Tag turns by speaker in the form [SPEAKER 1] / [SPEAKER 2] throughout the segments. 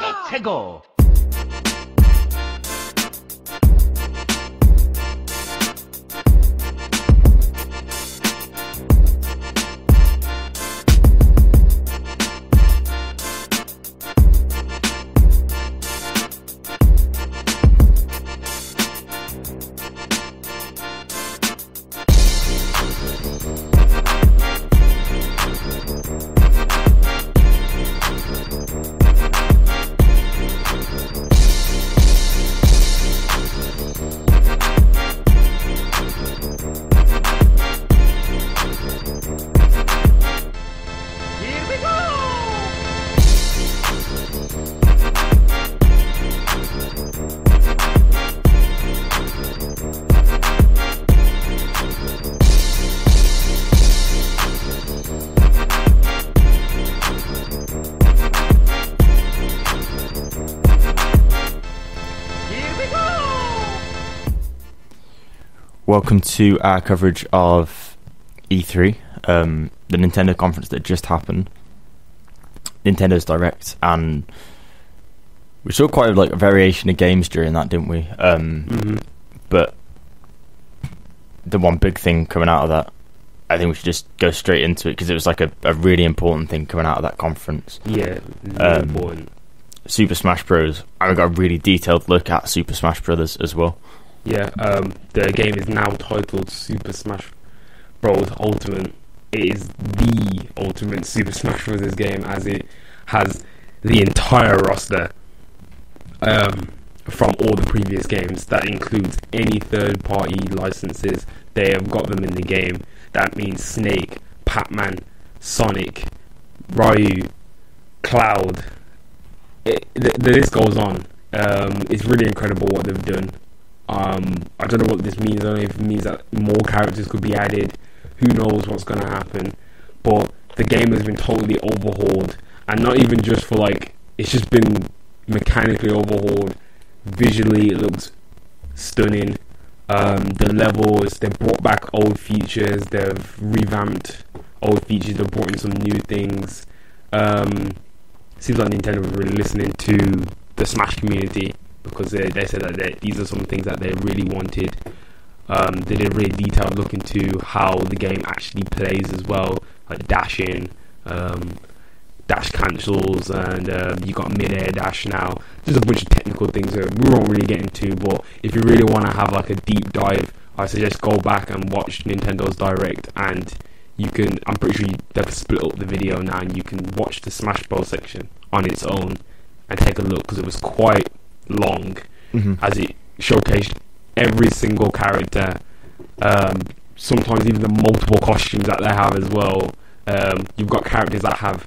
[SPEAKER 1] 최고.
[SPEAKER 2] Welcome to our coverage of E3, the Nintendo conference that just happened, Nintendo's Direct, and we saw quite a variation of games during that, didn't we? But the one big thing coming out of that, I think we should just go straight into it because it was a really important thing coming out of that conference.
[SPEAKER 3] Yeah, really important.
[SPEAKER 2] Super Smash Bros. And we got a really detailed look at Super Smash Brothers as well.
[SPEAKER 3] Yeah, the game is now titled Super Smash Bros. Ultimate. It is the ultimate Super Smash Bros. Game, as it has the entire roster from all the previous games. That includes any third-party licenses. They have got them in the game. That means Snake, Pac-Man, Sonic, Ryu, Cloud. The list goes on. It's really incredible what they've done. I don't know what this means. I don't know if it means that more characters could be added. Who knows what's going to happen? But the game has been totally overhauled, and not even just for it's just been mechanically overhauled. Visually, it looks stunning. The levels, they've brought back old features. They've revamped old features. They've brought in some new things. Seems like Nintendo was really listening to the Smash community, because they said that these are some things that they really wanted. They did a really detailed look into how the game actually plays as well, like dashing, dash cancels, and you got mid-air dash now. There's a bunch of technical things that we won't really get into, but if you really want to have a deep dive, I suggest go back and watch Nintendo's Direct, and you can, I'm pretty sure they've split up the video now, and you can watch the Smash Bros section on its own and take a look, because it was quite long, as it showcased every single character, sometimes even the multiple costumes that they have as well. You've got characters that have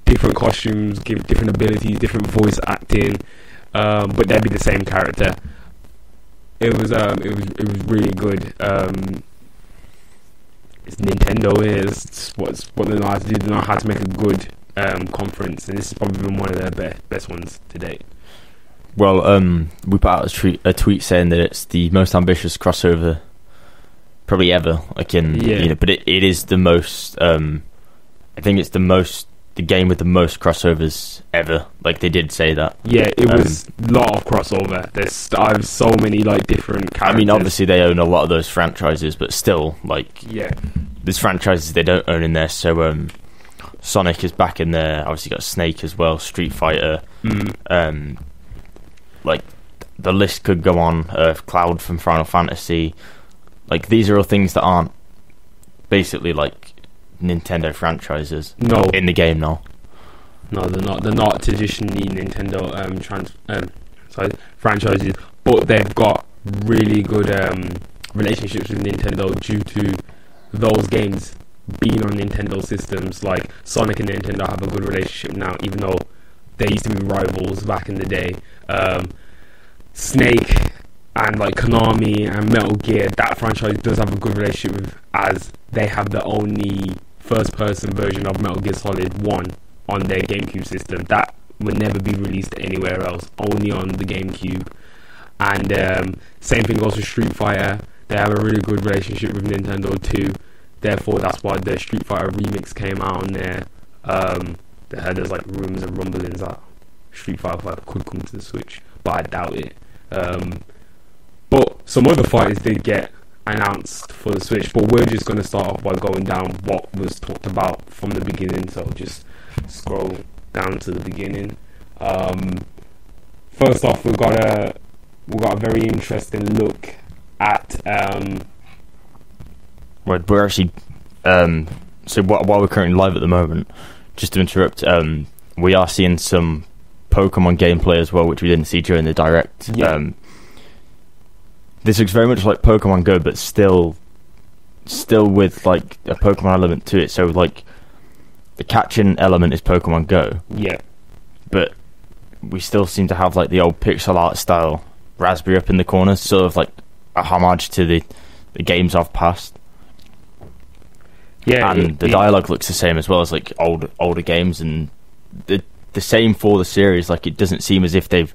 [SPEAKER 3] different costumes, give different abilities, different voice acting, but they'd be the same character. It was really good. It's Nintendo. It's what they know how to do. They know how to make a good conference, and this has probably been one of their best ones to date.
[SPEAKER 2] Well, we put out a tweet saying that it's the most ambitious crossover probably ever. But it is the most. I think it's the game with the most crossovers ever. They did say that. Yeah,
[SPEAKER 3] it was a lot of crossover. I have so many different characters.
[SPEAKER 2] I mean, obviously they own a lot of those franchises, but still, there's franchises they don't own in there. So Sonic is back in there. Obviously got Snake as well, Street Fighter. The list could go on. Cloud from Final Fantasy. These are all things that aren't basically Nintendo franchises.
[SPEAKER 3] No,
[SPEAKER 2] in the game now.
[SPEAKER 3] No, they're not. They're not traditionally Nintendo franchises, but they've got really good relationships with Nintendo due to those games being on Nintendo systems. Like Sonic and Nintendo have a good relationship now, even though they used to be rivals back in the day. Snake and Konami and Metal Gear, that franchise does have a good relationship with, as they have the only first-person version of Metal Gear Solid 1 on their GameCube system. That would never be released anywhere else, only on the GameCube. And same thing goes for Street Fighter. They have a really good relationship with Nintendo too. Therefore, that's why the Street Fighter remix came out on there. There's rumors and rumblings that Street Fighter 5 could come to the Switch, but I doubt it. But some other fighters did get announced for the Switch, but we're just going to start off by going down what was talked about from the beginning. So just scroll down to the beginning. First off, we've got a very interesting look at
[SPEAKER 2] we're actually so while we're currently live at the moment, just to interrupt, we are seeing some Pokemon gameplay as well, which we didn't see during the direct. This looks very much like Pokemon Go, but still with like a Pokemon element to it. So like the catching element is Pokemon Go, but we still seem to have like the old pixel art style raspberry up in the corner, sort of like a homage to the games of past. And the dialogue looks the same as well as like older games, and the same for the series. Like it doesn't seem as if they've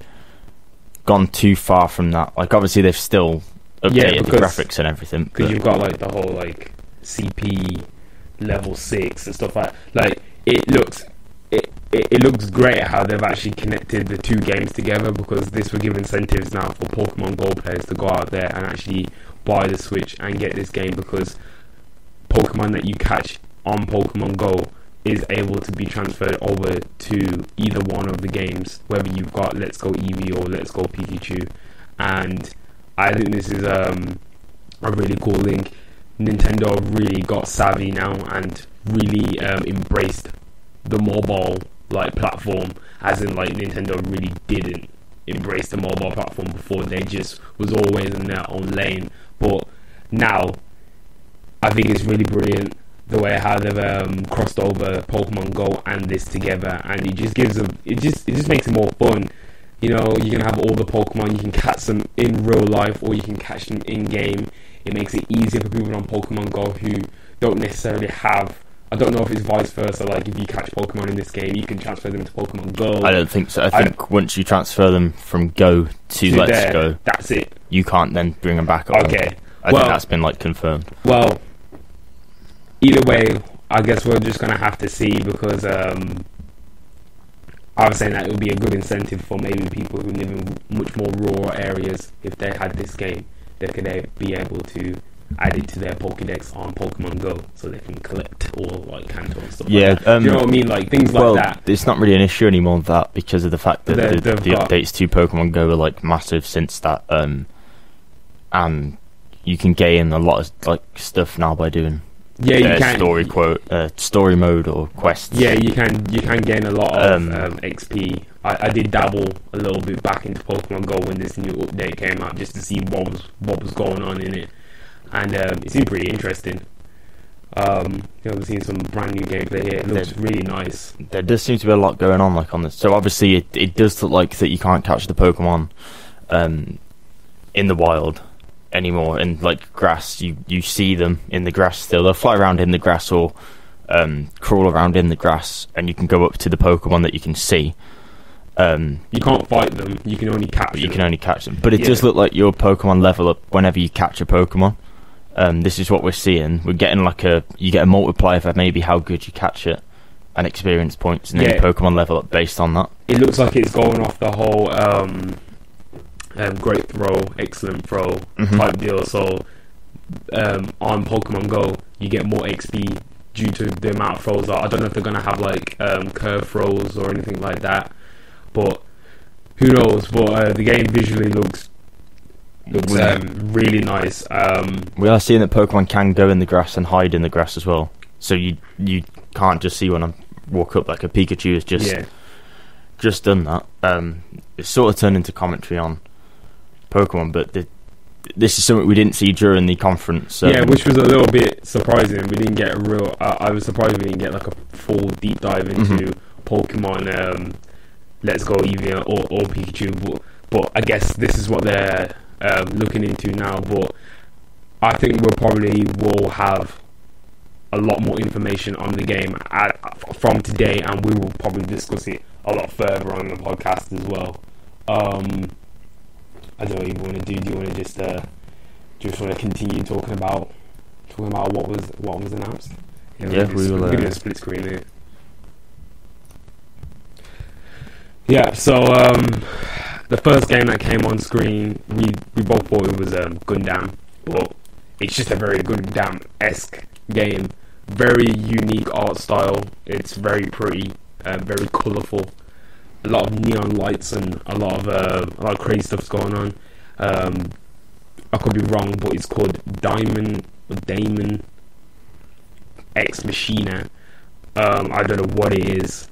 [SPEAKER 2] gone too far from that. Like obviously they've still updated the graphics and everything,
[SPEAKER 3] because you've got like the whole like CP level 6 and stuff like it looks great how they've actually connected the two games together, because this will give incentives now for Pokemon Go players to go out there and actually buy the Switch and get this game, because Pokemon that you catch on Pokemon Go is able to be transferred over to either one of the games, whether you've got Let's Go Eevee or Let's Go Pikachu. And I think this is a really cool link. Nintendo really got savvy now and really embraced the mobile like platform, as in like Nintendo really didn't embrace the mobile platform before. They just was always in their own lane, but now I think it's really brilliant the way how they've crossed over Pokemon Go and this together, and it just makes it more fun. You know, you can have all the Pokemon, you can catch them in real life or you can catch them in game. It makes it easier for people on Pokemon Go who don't necessarily have, I don't know if it's vice versa, like if you catch Pokemon in this game you can transfer them to Pokemon Go.
[SPEAKER 2] I don't think so. I think once you transfer them from Go to Let's
[SPEAKER 3] there,
[SPEAKER 2] Go,
[SPEAKER 3] that's it.
[SPEAKER 2] You can't then bring them back up.
[SPEAKER 3] Okay.
[SPEAKER 2] I think that's been like confirmed.
[SPEAKER 3] Well, either way, I guess we're just gonna have to see, because I was saying that it would be a good incentive for maybe people who live in much more rural areas. If they had this game, they could be able to add it to their Pokédex on Pokemon Go, so they can collect all like Kanto and stuff.
[SPEAKER 2] Yeah,
[SPEAKER 3] like that. Do you know what I mean? Like things like that.
[SPEAKER 2] It's not really an issue anymore, that, because of the fact that the updates to Pokemon Go are like massive since that, and you can gain a lot of like stuff now by doing
[SPEAKER 3] you can
[SPEAKER 2] story mode or quests.
[SPEAKER 3] Yeah, you can gain a lot of XP. I did dabble a little bit back into Pokemon Go when this new update came out, just to see what was going on in it, and it seemed pretty interesting. We've seen some brand new gameplay here. It looks really nice.
[SPEAKER 2] There does seem to be a lot going on like on this. So obviously it does look like that you can't catch the Pokemon in the wild anymore. In like grass, you see them in the grass still. They'll fly around in the grass or crawl around in the grass, and you can go up to the Pokemon that you can see.
[SPEAKER 3] You can't fight them. You can only catch them.
[SPEAKER 2] You can only catch them. But it does look like your Pokemon level up whenever you catch a Pokemon. This is what we're seeing. We're getting like you get a multiplier for maybe how good you catch it, and experience points, and then your Pokemon level up based on that.
[SPEAKER 3] It looks like it's going off the whole great throw, excellent throw type deal. So on Pokemon Go, you get more XP due to the amount of throws. I don't know if they're going to have like curve throws or anything like that, but who knows. But the game visually looks really nice.
[SPEAKER 2] We are seeing that Pokemon can go in the grass and hide in the grass as well. So you can't just see when I walk up, like a Pikachu has just done that. It's sort of turned into commentary on Pokemon, but this is something we didn't see during the conference.
[SPEAKER 3] Which was a little bit surprising. We didn't get a real. I was surprised we didn't get like a full deep dive into Pokemon. Let's Go Eevee or Pikachu, but I guess this is what they're looking into now. But I think we probably will have a lot more information on the game from today, and we will probably discuss it a lot further on the podcast as well. I don't know what you want to do. Do you want to just want to continue talking about what was announced?
[SPEAKER 2] We will.
[SPEAKER 3] Give it a split screen there. Yeah, so the first game that came on screen, we both thought it was Gundam, but it's just a very Gundam-esque game. Very unique art style. It's very pretty, very colourful. A lot of neon lights and a lot of crazy stuff's going on. I could be wrong, but it's called Daemon X Machina. I don't know what it is.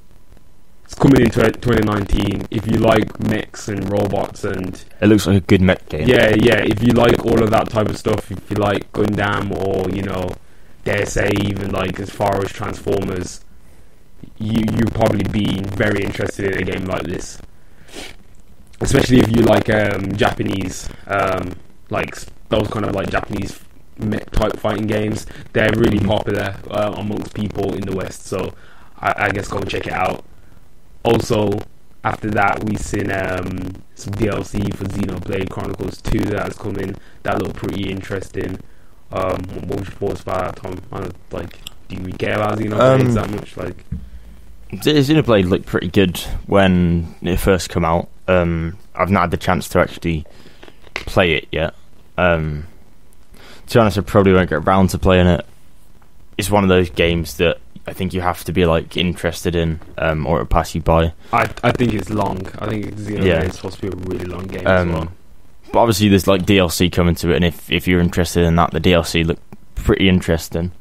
[SPEAKER 3] It's coming into 2019. If you like mechs and robots and...
[SPEAKER 2] It looks like a good mech game.
[SPEAKER 3] Yeah. If you like all of that type of stuff, if you like Gundam or, dare say even like as far as Transformers, you'll probably be very interested in a game like this. Especially if you like Japanese, like those kind of like Japanese mech type fighting games. They're really popular amongst people in the West, so I guess go and check it out. Also, after that, we've seen some DLC for Xenoblade Chronicles 2 that has come in. That looked pretty interesting. What was your thoughts about that, Tom? Do you care about Xenoblade that much?
[SPEAKER 2] Xenoblade looked pretty good when it first came out. I've not had the chance to actually play it yet. To be honest, I probably won't get around to playing it. It's one of those games that I think you have to be interested in, or it'll pass you by.
[SPEAKER 3] I think it's long. I think Xenoblade is supposed to be a really long game as well.
[SPEAKER 2] But obviously there's DLC coming to it, and if you're interested in that, the DLC looked pretty interesting.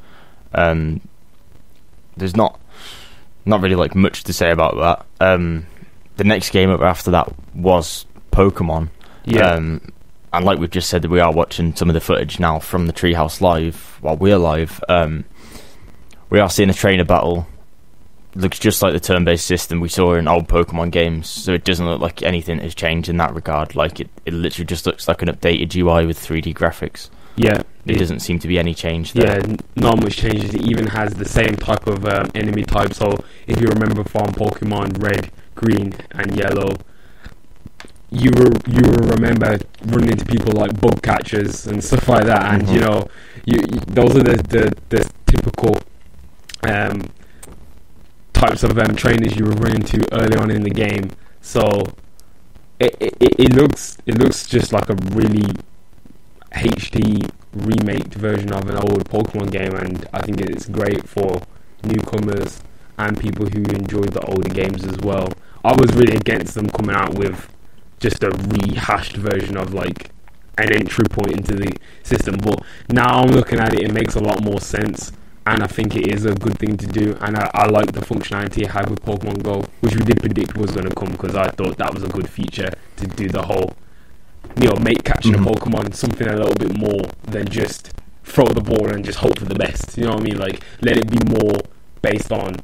[SPEAKER 2] There's not really much to say about that. The next game up after that was Pokemon.
[SPEAKER 3] Yeah.
[SPEAKER 2] And like we've just said, that we are watching some of the footage now from the Treehouse Live while we're live. We are seeing a trainer battle. Looks just like the turn-based system we saw in old Pokemon games, so it doesn't look like anything has changed in that regard. It literally just looks like an updated UI with 3D graphics.
[SPEAKER 3] Yeah.
[SPEAKER 2] There doesn't seem to be any change there.
[SPEAKER 3] Yeah, not much changes. It even has the same type of enemy type, so if you remember from Pokemon Red, Green and Yellow, you will remember running into people like bug catchers and stuff like that, and those are the typical types of trainers you were running into early on in the game. So it looks just like a really HD remake version of an old Pokemon game, and I think it's great for newcomers and people who enjoyed the older games as well. I was really against them coming out with just a rehashed version of an entry point into the system, but now I'm looking at it, it makes a lot more sense, and I think it is a good thing to do, and I like the functionality it had with Pokemon Go, which we did predict was going to come, because I thought that was a good feature to do the whole mate catching a Pokemon, something a little bit more than just throw the ball and just hope for the best, you know what I mean? Let it be more based on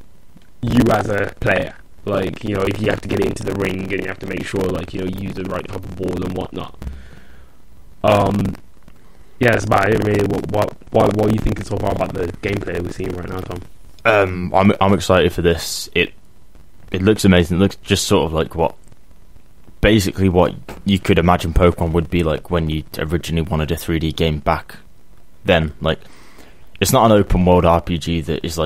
[SPEAKER 3] you as a player. If you have to get it into the ring and you have to make sure you use the right type of ball and whatnot. Yeah, that's about it really. What are you thinking so far about the gameplay we're seeing right now, Tom?
[SPEAKER 2] I'm excited for this. It looks amazing. It looks just sort of like what you could imagine Pokemon would be like when you originally wanted a 3D game back then. It's not an open world RPG that is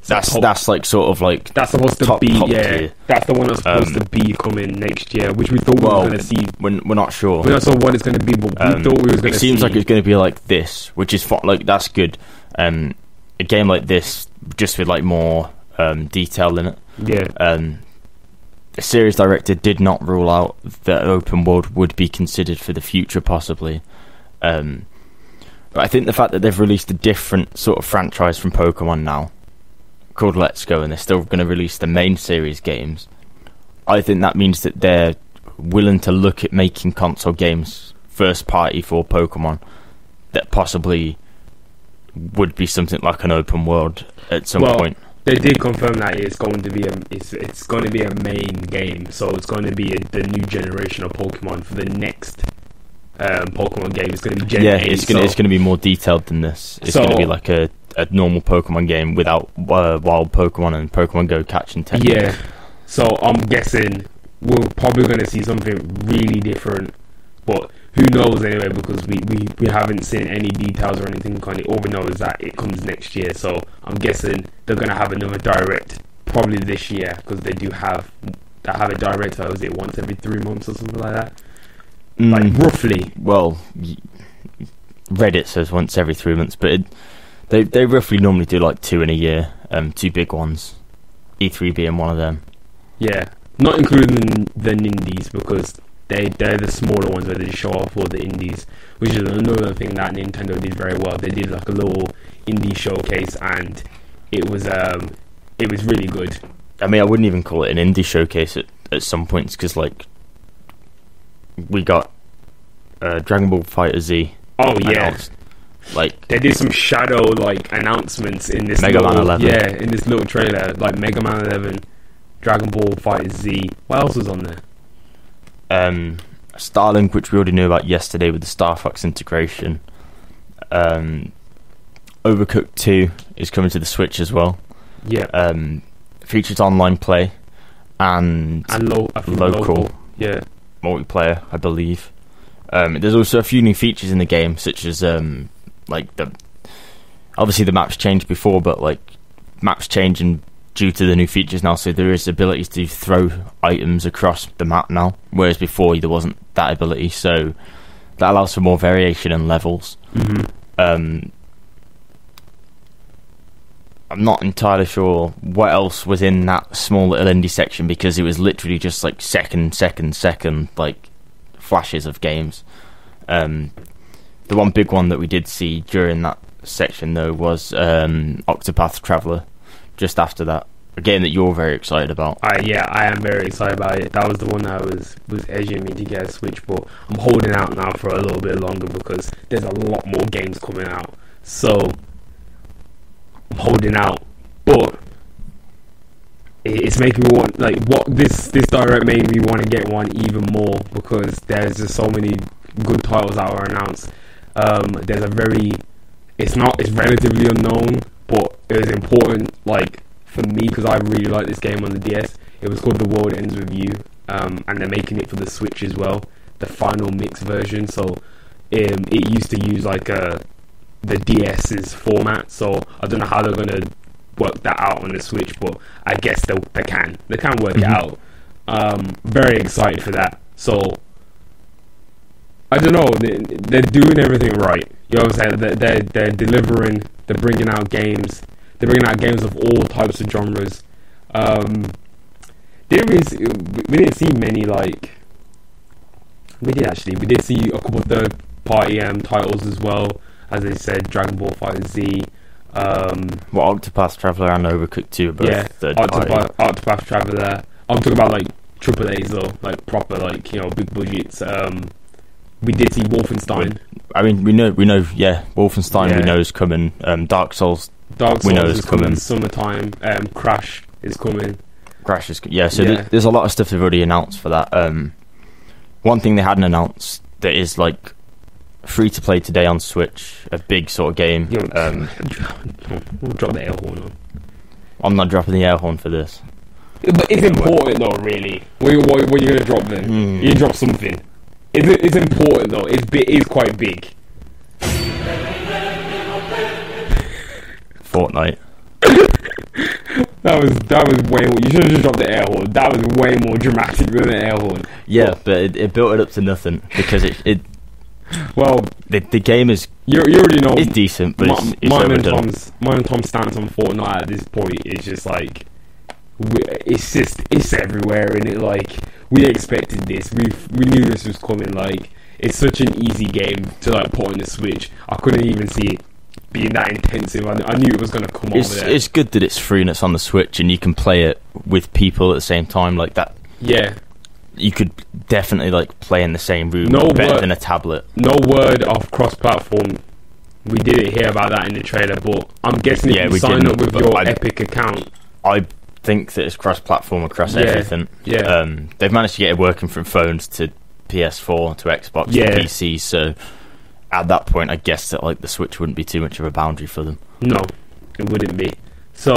[SPEAKER 2] that's supposed
[SPEAKER 3] to be
[SPEAKER 2] top
[SPEAKER 3] yeah
[SPEAKER 2] tier.
[SPEAKER 3] That's the one that's supposed to be coming next year, which we thought we were going to see.
[SPEAKER 2] We're not sure.
[SPEAKER 3] We're not sure what it's going to be, but we thought we were going to see.
[SPEAKER 2] It seems like it's going to be like this, which is that's good. A game like this, just with more detail in it.
[SPEAKER 3] Yeah.
[SPEAKER 2] The series director did not rule out that open world would be considered for the future, possibly. But I think the fact that they've released a different sort of franchise from Pokemon now, called Let's Go, and they're still going to release the main series games, I think that means that they're willing to look at making console games first party for Pokemon that possibly would be something like an open world at some point.
[SPEAKER 3] They did confirm that it's going to be a main game, so it's going to be the new generation of Pokemon for the next Pokemon game. It's going to be Gen 8.
[SPEAKER 2] It's going to be more detailed than this. It's going to be like a normal Pokemon game without wild Pokemon and Pokemon Go catching technique.
[SPEAKER 3] Yeah, so I'm guessing we're probably going to see something really different, but who knows anyway, because we haven't seen any details or anything. All we know is that it comes next year, so I'm guessing they're going to have another direct probably this year, because they have a direct, or is it once every 3 months or something like that? Like roughly.
[SPEAKER 2] Well, Reddit says once every 3 months, but they roughly normally do like 2 in a year. 2 big ones, E3 being one of them.
[SPEAKER 3] Yeah, not including the indies, because they're the smaller ones where they show off all the indies, which is another thing that Nintendo did very well. They did like a little indie showcase, and it was really good.
[SPEAKER 2] I mean, I wouldn't even call it an indie showcase at some points, because like we got Dragon Ball Fighter Z.
[SPEAKER 3] Oh yeah,
[SPEAKER 2] like
[SPEAKER 3] they did some shadow like announcements in this
[SPEAKER 2] Mega Man 11.
[SPEAKER 3] Yeah, in this little trailer, like Mega Man 11, Dragon Ball Fighter Z. What else was on there?
[SPEAKER 2] Starlink, which we already knew about yesterday with the Star Fox integration. Overcooked 2 is coming to the Switch as well.
[SPEAKER 3] Yeah.
[SPEAKER 2] Features online play and local multiplayer, I believe. There's also a few new features in the game, such as like obviously the maps changed before, but like maps changing due to the new features now, so there is abilities to throw items across the map now, whereas before there wasn't that ability, so that allows for more variation in levels. I'm not entirely sure what else was in that small little indie section, because it was literally just like second like flashes of games. The one big one that we did see during that section though was Octopath Traveler. Just after that, a game that you're very excited about.
[SPEAKER 3] Yeah, I am very excited about it. That was the one that was edging me to get a Switch, but I'm holding out now for a little bit longer because there's a lot more games coming out. So I'm holding out, but it's making me want, like, what this direct made me want to get one even more, because there's just so many good titles that were announced. There's it's relatively unknown, but it was important, like, for me, because I really like this game on the DS. It was called The World Ends With You, and they're making it for the Switch as well, the final mix version. So it used to use like the DS's format, so I don't know how they're going to work that out on the Switch, but I guess they can work it out. Very excited for that. So I don't know, they're doing everything right. You know what I'm saying? They're delivering. They're bringing out games. They're bringing out games of all types of genres. We didn't see many, like, we did see a couple of third-party titles as well. As I said, Dragon Ball Fighter Z.
[SPEAKER 2] Octopath Traveler and Overcooked 2 are both third-party.
[SPEAKER 3] Octopath Traveler. I'm talking about like AAAs though, like proper, like, you know, big budgets. We did see Wolfenstein.
[SPEAKER 2] I mean, we know, yeah, Wolfenstein we know is coming. Dark Souls we know is coming.
[SPEAKER 3] Summertime. Crash is coming.
[SPEAKER 2] Crash is there's a lot of stuff they've already announced for that. One thing they hadn't announced that is like free to play today on Switch, a big sort of game.
[SPEAKER 3] We'll drop the air horn on.
[SPEAKER 2] I'm not dropping the air horn for this.
[SPEAKER 3] But it's important though, really. What are you going to drop then? You drop something. It's important though. It's quite big.
[SPEAKER 2] Fortnite.
[SPEAKER 3] That was way more. You should have just dropped the air horn. That was way more dramatic than the air horn.
[SPEAKER 2] Yeah, but it built it up to nothing, because it
[SPEAKER 3] well,
[SPEAKER 2] the game is,
[SPEAKER 3] you already know,
[SPEAKER 2] it's decent, but it's
[SPEAKER 3] mine
[SPEAKER 2] overdone.
[SPEAKER 3] And Tom's stance on Fortnite at this point is just like, it's everywhere, and it, like, we expected this. We knew this was coming. Like, it's such an easy game to like put on the Switch. I couldn't even see it being that intensive. I knew it was going to come over there.
[SPEAKER 2] It's good that it's free and it's on the Switch, and you can play it with people at the same time, like that.
[SPEAKER 3] Yeah,
[SPEAKER 2] you could definitely like play in the same room better than a tablet.
[SPEAKER 3] No word of cross-platform. We didn't hear about that in the trailer, but I'm guessing if you sign up with your Epic account,
[SPEAKER 2] I think that it's cross-platform across everything.
[SPEAKER 3] Yeah.
[SPEAKER 2] They've managed to get it working from phones to PS4 to Xbox to PC, so at that point I guess that like the Switch wouldn't be too much of a boundary for them.
[SPEAKER 3] No, it wouldn't be. So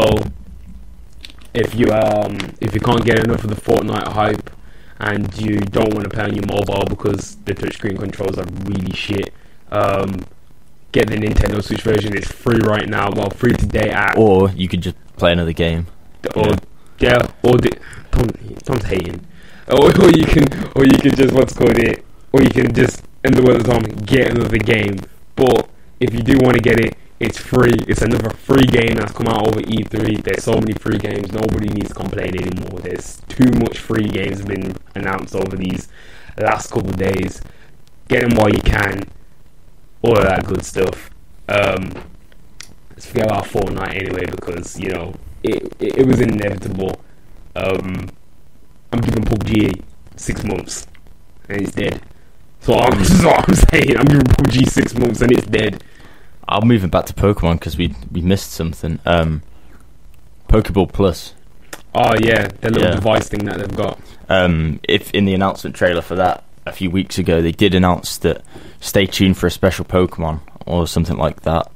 [SPEAKER 3] if you can't get enough of the Fortnite hype, and you don't want to play on your mobile because the touchscreen controls are really shit, get the Nintendo Switch version. It's free right now. Well, free today
[SPEAKER 2] or you could just play another game.
[SPEAKER 3] Or Yeah, Tom's hating. Or you can just or you can just, in the words of Tom, get another game. But if you do want to get it, it's free. It's another free game that's come out over E3. There's so many free games. Nobody needs to complain anymore. There's too much free games been announced over these last couple of days. Get them while you can. All of that good stuff. Let's forget about Fortnite anyway, because it was inevitable. I'm giving PUBG 6 months and it's dead. So that's what I'm saying. I'm giving PUBG 6 months and it's dead.
[SPEAKER 2] I'm moving back to Pokemon because we missed something. Pokeball Plus.
[SPEAKER 3] Oh yeah, the little device thing that they've got.
[SPEAKER 2] If in the announcement trailer for that a few weeks ago, they did announce that stay tuned for a special Pokemon or something like that.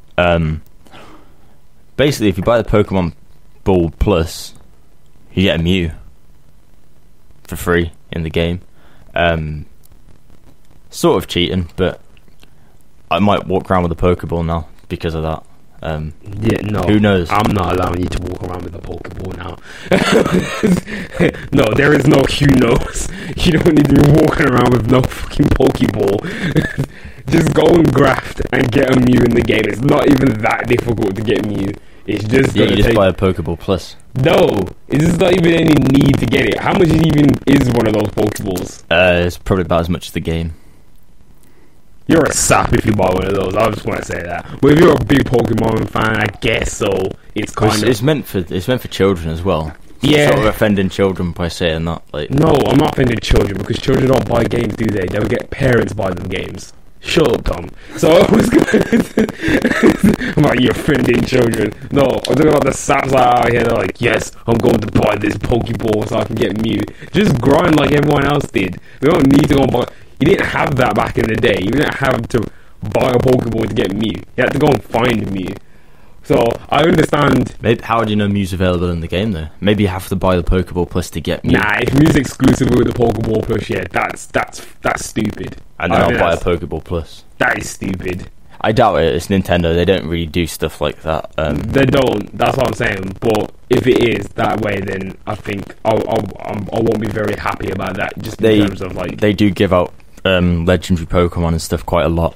[SPEAKER 2] Basically, if you buy the Pokemon Ball Plus, you get a Mew for free in the game. Sort of cheating, but I might walk around with a Pokeball now because of that. Who knows?
[SPEAKER 3] I'm not allowing you to walk around with a Pokeball now. No, there is no who knows. You don't need to be walking around with no fucking Pokeball. Just go and graft and get a Mew in the game. It's not even that difficult to get Mew. It's just
[SPEAKER 2] you just buy a Pokeball Plus.
[SPEAKER 3] No, it's not even any need to get it. How much even is one of those Pokeballs?
[SPEAKER 2] It's probably about as much as the game.
[SPEAKER 3] You're a sap if you buy one of those. I just want to say that. But if you're a big Pokemon fan, I guess so. It's
[SPEAKER 2] meant for children as well.
[SPEAKER 3] Yeah,
[SPEAKER 2] sort of offending children by saying that. Like,
[SPEAKER 3] no, I'm not offending children because children don't buy games, do they? They'll get parents buy them games. Shut up, Tom. So I was I'm like, you're offending children. No, I'm talking about the saps out here. They're like, yes, I'm going to buy this Pokeball so I can get Mew. Just grind like everyone else did. They don't need to go and buy. You didn't have that back in the day. You didn't have to buy a Pokeball to get Mew. You had to go and find Mew. So I understand.
[SPEAKER 2] How would you know Mew's available in the game though? Maybe you have to buy the Pokeball Plus to get Mew.
[SPEAKER 3] Nah, if Mew's exclusive with the Pokeball Plus, yeah, that's stupid.
[SPEAKER 2] And then I'll buy a Pokeball Plus.
[SPEAKER 3] That is stupid.
[SPEAKER 2] I doubt it. It's Nintendo. They don't really do stuff like that.
[SPEAKER 3] They don't. That's what I'm saying. But if it is that way, then I think I won't be very happy about that. Just in terms of like,
[SPEAKER 2] they do give out legendary Pokemon and stuff quite a lot.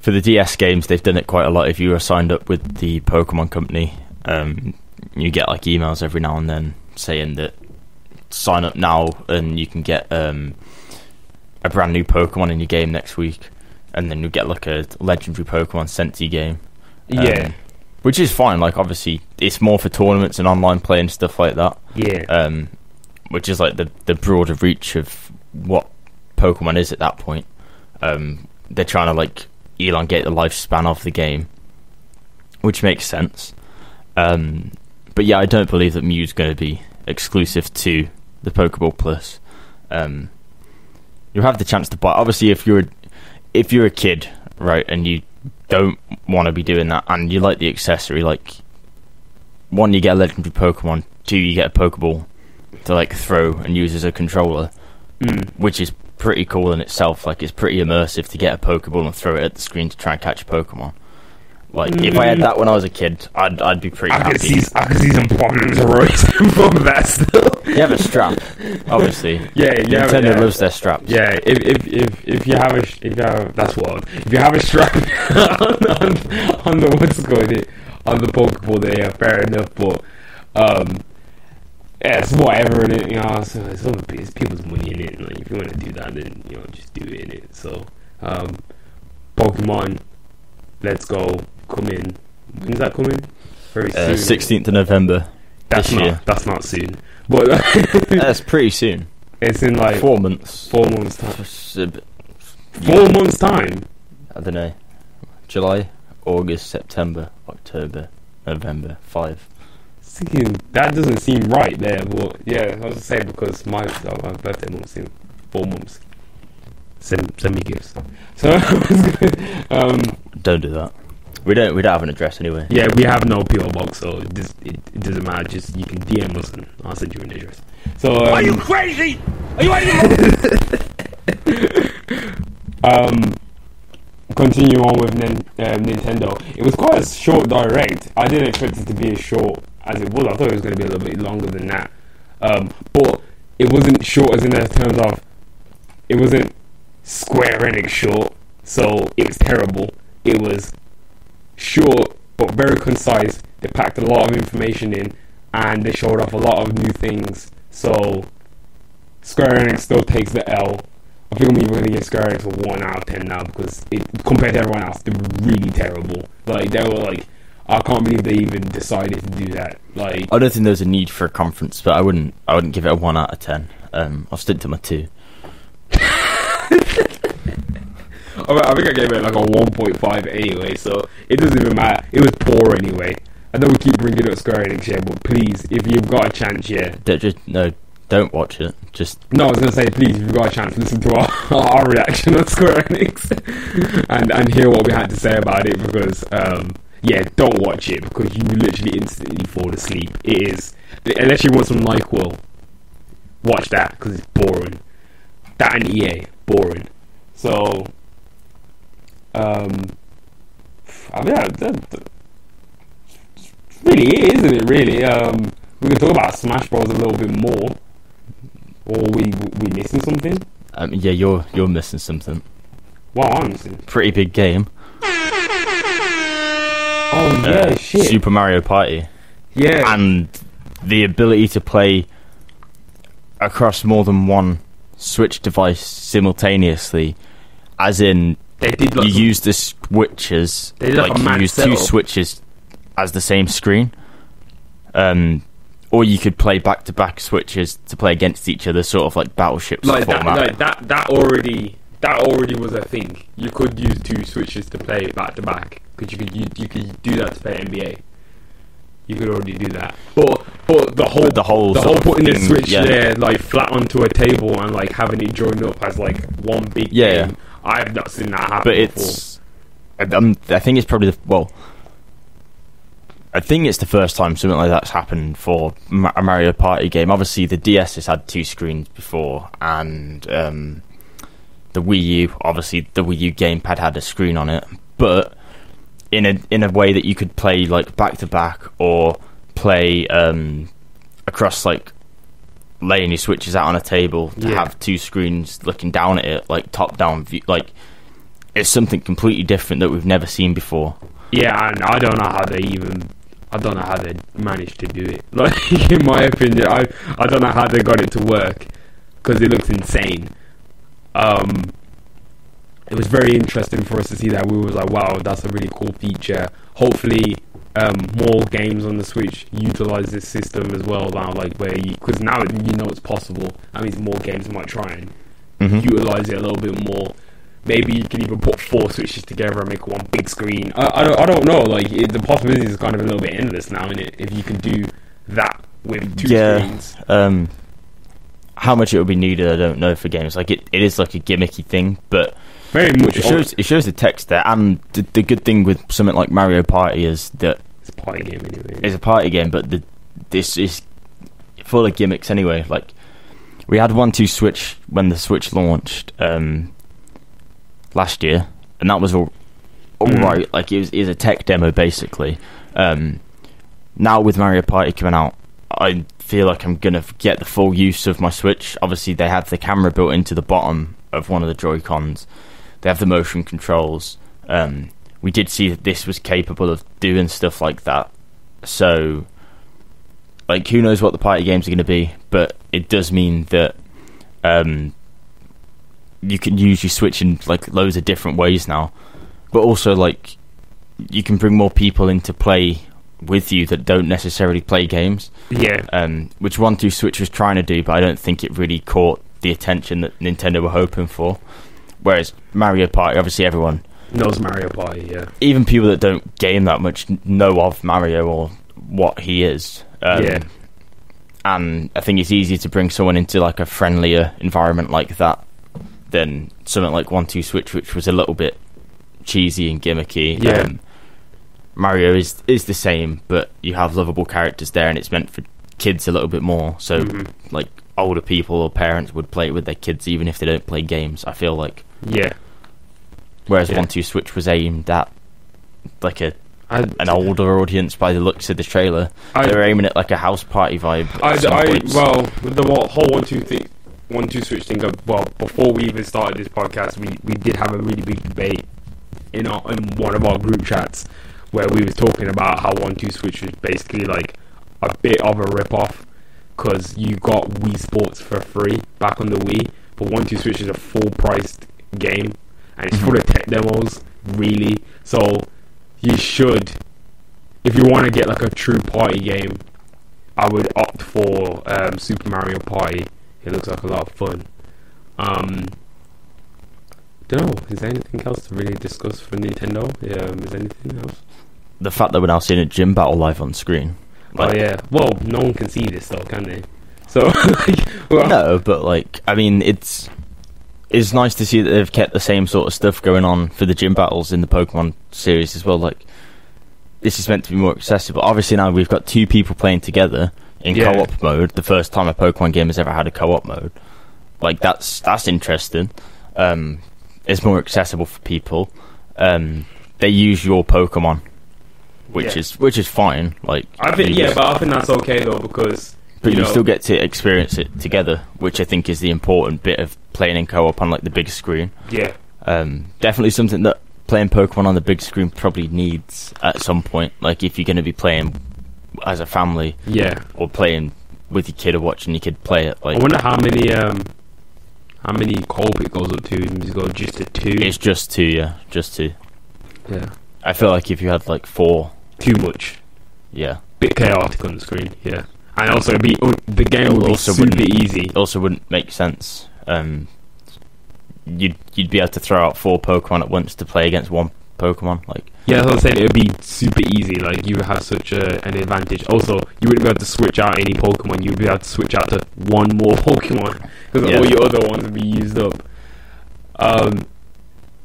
[SPEAKER 2] For the DS games, they've done it quite a lot. If you are signed up with the Pokemon company, you get like emails every now and then saying that sign up now and you can get a brand new Pokemon in your game next week, and then you get like a legendary Pokemon sent to your game.
[SPEAKER 3] Yeah,
[SPEAKER 2] which is fine. Like, obviously, it's more for tournaments and online play and stuff like that.
[SPEAKER 3] Yeah,
[SPEAKER 2] which is like the broader reach of what Pokemon is at that point. They're trying to like elongate the lifespan of the game, which makes sense. But yeah, I don't believe that Mew's going to be exclusive to the Pokeball Plus. You'll have the chance to buy. Obviously, if you're a kid, right, and you don't want to be doing that, and you like the accessory, like, one, you get a legendary Pokemon, two, you get a Pokeball to like throw and use as a controller, which is pretty cool in itself. Like, it's pretty immersive to get a Pokeball and throw it at the screen to try and catch a Pokemon. Like, if I had that when I was a kid, I'd be pretty happy.
[SPEAKER 3] I could see some problems arising from that still.
[SPEAKER 2] You have a strap, obviously.
[SPEAKER 3] Yeah,
[SPEAKER 2] Nintendo loves their straps.
[SPEAKER 3] Yeah, if you have a strap on the what's called it on the Pokeball, then yeah, fair enough. But yeah, it's whatever in it, you know. So it's people's money in it. Like, if you want to do that, then just do it in it. So Pokemon, let's go. Come in. When's that coming? Very soon.
[SPEAKER 2] 16th of November. This year.
[SPEAKER 3] That's not soon. But
[SPEAKER 2] that's pretty soon.
[SPEAKER 3] It's in like
[SPEAKER 2] 4 months.
[SPEAKER 3] 4 months time.
[SPEAKER 2] 4
[SPEAKER 3] months time.
[SPEAKER 2] I don't know. July, August, September, October, November. 5.
[SPEAKER 3] That doesn't seem right there, but yeah, I was to say because my birthday month's in 4 months. Send me gifts. So
[SPEAKER 2] don't do that. We don't have an address anyway.
[SPEAKER 3] Yeah, we have no PO box, so it doesn't matter. Just you can DM us and I'll send you an address. So
[SPEAKER 1] are you crazy? Are you
[SPEAKER 3] continue on with Nintendo. It was quite a short direct. I didn't expect it to be as short as it was. I thought it was going to be a little bit longer than that. But it wasn't short as in terms of, it wasn't Square Enix short, so it was terrible. It was short but very concise. They packed a lot of information in, and they showed off a lot of new things. So Square Enix still takes the L. I think I'm even going to give Square Enix a 1 out of 10 now, because compared to everyone else, they were really terrible. Like, they were like, I can't believe they even decided to do that. Like,
[SPEAKER 2] I don't think there's a need for a conference, but I wouldn't give it a 1 out of 10. I'll stick to my 2.
[SPEAKER 3] I think I gave it like a 1.5 anyway, so it doesn't even matter. It was poor anyway. I know we keep bringing up Square Enix here, but please, if you've got a chance,
[SPEAKER 2] Don't watch it.
[SPEAKER 3] No, I was going to say, please, if you've got a chance, listen to our reaction on Square Enix and hear what we had to say about it, because, don't watch it, because you literally instantly fall asleep. It is, unless you want some NyQuil, watch that, because it's boring. That and EA, boring. So, that really is, isn't it, really? We can talk about Smash Bros. A little bit more. Or we missing something?
[SPEAKER 2] You're missing something.
[SPEAKER 3] What am I missing?
[SPEAKER 2] Pretty big game.
[SPEAKER 3] Oh yeah, shit.
[SPEAKER 2] Super Mario Party.
[SPEAKER 3] Yeah.
[SPEAKER 2] And the ability to play across more than one Switch device simultaneously, as in
[SPEAKER 3] they did
[SPEAKER 2] you use the switches, like you use two switches as the same screen. Or you could play back-to-back switches to play against each other, sort of like battleships format.
[SPEAKER 3] That already was a thing. You could use 2 switches to play back-to-back, because you could do that to play NBA. You could already do that. But the whole putting the Switch there like flat onto a table and like having it joined up as like one big game. I have not seen that happen before.
[SPEAKER 2] I think it's probably I think it's the first time something like that's happened for a Mario Party game. Obviously, the DS has had 2 screens before, and the Wii U, obviously, the Wii U gamepad had a screen on it. But in a way that you could play like back to back, or play across, like laying your switches out on a table to have 2 screens looking down at it, like top down view. Like, it's something completely different that we've never seen before.
[SPEAKER 3] Yeah, and I don't know how they managed to do it. Like, in my opinion, I don't know how they got it to work, because it looks insane. It was very interesting for us to see that. We was like, wow, that's a really cool feature. Hopefully, more games on the Switch utilize this system as well now, like because now you know it's possible. That means more games might try and utilize it a little bit more. Maybe you can even put 4 switches together and make one big screen. I don't know. Like, the possibilities is kind of a little bit endless now, isn't it? If you can do that with 2 screens.
[SPEAKER 2] How much it would be needed, I don't know for games. Like, it is like a gimmicky thing, but
[SPEAKER 3] very much.
[SPEAKER 2] It shows the text there, and the good thing with something like Mario Party is that
[SPEAKER 3] it's a party game anyway.
[SPEAKER 2] It's a party game, but this is full of gimmicks anyway. Like, we had 1-2 Switch when the Switch launched. Last year, and that was all right. Like, it was a tech demo basically. Now with Mario Party coming out, I feel like I'm gonna get the full use of my Switch. Obviously, they have the camera built into the bottom of one of the Joy-Cons. They have the motion controls. We did see that this was capable of doing stuff like that. So, like, who knows what the party games are going to be? But it does mean that you can use your Switch in like loads of different ways now, but also like you can bring more people into play with you that don't necessarily play games. Which 1-2 Switch was trying to do, but I don't think it really caught the attention that Nintendo were hoping for. Whereas Mario Party, obviously everyone
[SPEAKER 3] knows Mario Party.
[SPEAKER 2] Even people that don't game that much know of Mario or what he is. And I think it's easier to bring someone into like a friendlier environment like that than something like 1-2 Switch, which was a little bit cheesy and gimmicky. Mario is the same, but you have lovable characters there, and it's meant for kids a little bit more. So, like, older people or parents would play it with their kids, even if they don't play games, I feel like. Whereas 1-2 Switch was aimed at like a an older audience by the looks of the trailer. They were aiming at like a house party vibe.
[SPEAKER 3] Well, with the whole 1-2 switch thing. Well, before we even started this podcast, we did have a really big debate in one of our group chats where we was talking about how 1-2 switch was basically like a bit of a rip-off because you got Wii Sports for free back on the Wii, but 1-2 switch is a full-priced game and it's full of tech demos, really. So you should, if you want to get like a true party game, I would opt for Super Mario Party. It looks like a lot of fun. Don't know, is there anything else to really discuss for Nintendo? Is there anything else?
[SPEAKER 2] The fact that we're now seeing a gym battle live on screen.
[SPEAKER 3] Like, oh yeah, well, no one can see this though, can they? So,
[SPEAKER 2] no, but like, I mean, it's nice to see that they've kept the same sort of stuff going on for the gym battles in the Pokemon series as well. Like, this is meant to be more accessible. Obviously now we've got two people playing together in co-op mode. The first time a Pokemon game has ever had a co-op mode. Like, that's interesting. It's more accessible for people. They use your Pokemon, which is fine. Like,
[SPEAKER 3] I think but I think that's okay though, because
[SPEAKER 2] you still get to experience it together, which I think is the important bit of playing in co-op on like the big screen.
[SPEAKER 3] Yeah.
[SPEAKER 2] Definitely something that playing Pokemon on the big screen probably needs at some point. Like, if you're going to be playing as a family, or playing with your kid or watching your kid play it. Like,
[SPEAKER 3] I wonder how many co-op it goes up to. It's got just to 2.
[SPEAKER 2] It's just 2, yeah, just 2.
[SPEAKER 3] Yeah.
[SPEAKER 2] I feel like if you had like 4,
[SPEAKER 3] too much.
[SPEAKER 2] Yeah.
[SPEAKER 3] Bit chaotic on the screen. Yeah. And also the game would be super easy.
[SPEAKER 2] It also wouldn't make sense. You'd be able to throw out 4 Pokemon at once to play against one Pokemon. Like,
[SPEAKER 3] yeah, as I was saying, it would be super easy. Like, you would have such an advantage. Also, you wouldn't be able to switch out any Pokemon. You'd be able to switch out to one more Pokemon because all your other ones would be used up.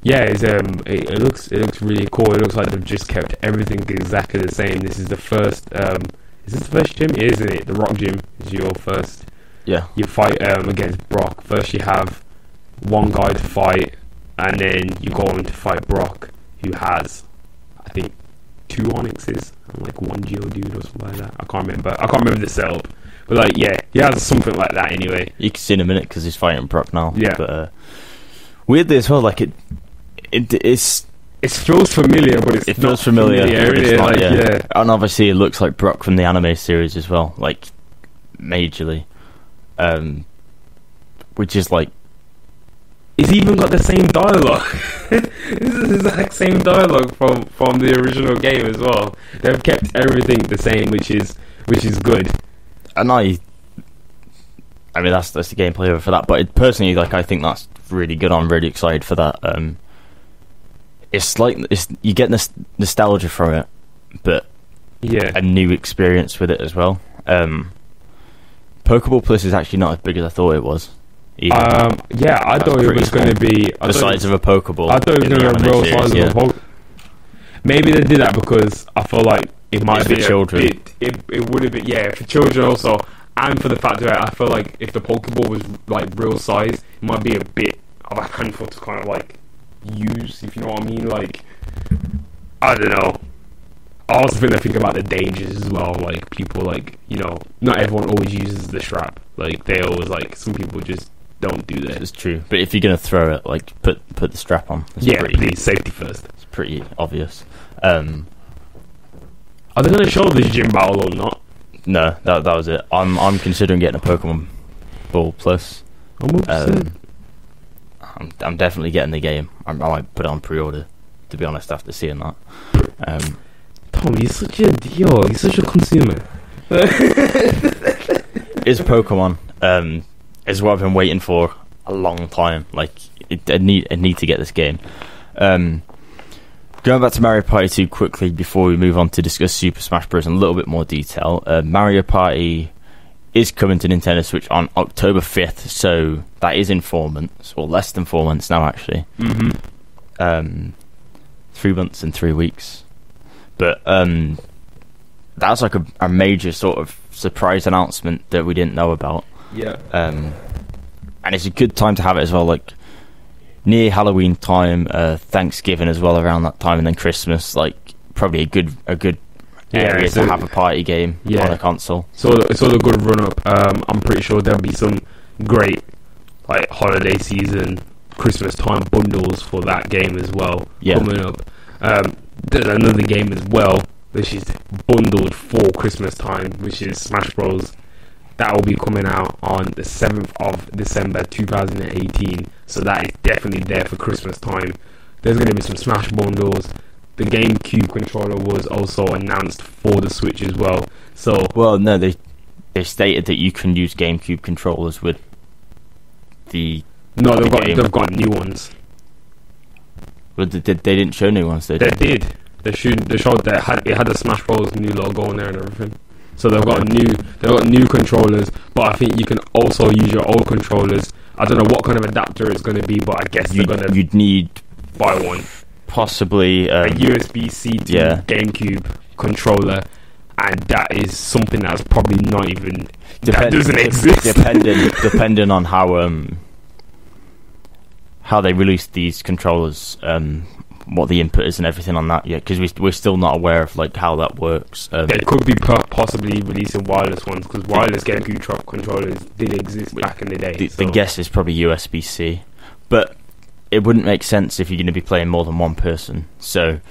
[SPEAKER 3] It looks really cool. It looks like they've just kept everything exactly the same. This is the first. Is this the first gym? It is, isn't it? The Rock Gym is your first.
[SPEAKER 2] Yeah.
[SPEAKER 3] You fight against Brock. First, you have one guy to fight, and then you go on to fight Brock, who has, I think, 2 Onyxes and like 1 Geodude or something like that. I can't remember the setup, but like, yeah, he has something like that anyway.
[SPEAKER 2] You can see in a minute because he's fighting Brock now.
[SPEAKER 3] Yeah.
[SPEAKER 2] But weirdly as well, like it
[SPEAKER 3] feels familiar, but it
[SPEAKER 2] feels familiar.
[SPEAKER 3] It's not, yeah.
[SPEAKER 2] And obviously it looks like Brock from the anime series as well, like majorly. Which is like,
[SPEAKER 3] it's even got the same dialogue. It's the exact same dialogue from the original game as well. They've kept everything the same, which is good.
[SPEAKER 2] And I mean that's the gameplay over for that. But personally, like, I think that's really good. I'm really excited for that. It's like you get nostalgia from it, but a new experience with it as well. Pokeball Plus is actually not as big as I thought it was.
[SPEAKER 3] I thought it was going to be
[SPEAKER 2] the size of a Pokeball.
[SPEAKER 3] I thought it was going to be a real size of a Pokeball. Maybe they did that because I feel like it might be
[SPEAKER 2] for children.
[SPEAKER 3] It would have been for children also, and for the fact that I feel like if the Pokeball was like real size, it might be a bit of a handful to kind of like use, if you know what I mean. Like, I don't know. I also think about the dangers as well. Like, people, like, not everyone always uses the strap. Like, they always, like, some people just don't do that.
[SPEAKER 2] It's true. But if you're going to throw it, like, put the strap on.
[SPEAKER 3] Please, safety first.
[SPEAKER 2] It's pretty obvious.
[SPEAKER 3] Are they going to show this gym battle or not?
[SPEAKER 2] No, that was it. I'm considering getting a Pokemon Ball Plus. I'm definitely getting the game. I might put it on pre-order, to be honest, after seeing that.
[SPEAKER 3] Tom, you're such a consumer.
[SPEAKER 2] It's Pokemon. It's what I've been waiting for a long time. Like, I need to get this game. Going back to Mario Party 2 quickly before we move on to discuss Super Smash Bros. In a little bit more detail. Mario Party is coming to Nintendo Switch on October 5th, so that is in 4 months, or less than 4 months now, actually. 3 months and 3 weeks. But that's like a major sort of surprise announcement that we didn't know about.
[SPEAKER 3] Yeah.
[SPEAKER 2] And it's a good time to have it as well, like near Halloween time, Thanksgiving as well around that time, and then Christmas. Like, probably a good area to have a party game on a console.
[SPEAKER 3] So it's all a good run up. I'm pretty sure there'll be some great like holiday season, Christmas time bundles for that game as well coming up. There's another game as well which is bundled for Christmas time, which is Smash Bros. That will be coming out on the 7th of December 2018. So that is definitely there for Christmas time. There's going to be some Smash bundles. The GameCube controller was also announced for the Switch as well. So
[SPEAKER 2] no, they stated that you can use GameCube controllers with the
[SPEAKER 3] they've got new ones.
[SPEAKER 2] But they didn't show new ones, did they?
[SPEAKER 3] They did. They showed that it had the Smash Bros. New logo on there and everything. So they've got new controllers, but I think you can also use your old controllers. I don't know what kind of adapter it's going to be, but I guess
[SPEAKER 2] you'd need
[SPEAKER 3] buy one,
[SPEAKER 2] possibly
[SPEAKER 3] a USB-C to GameCube controller, and that is something that's probably not even that doesn't exist.
[SPEAKER 2] Depending on how they release these controllers, what the input is and everything on that yet, because we're still not aware of like how that works.
[SPEAKER 3] They could be possibly releasing wireless ones, because wireless GameCube controllers did exist back in the day.
[SPEAKER 2] The guess is probably USB-C, but it wouldn't make sense if you're going to be playing more than one person. So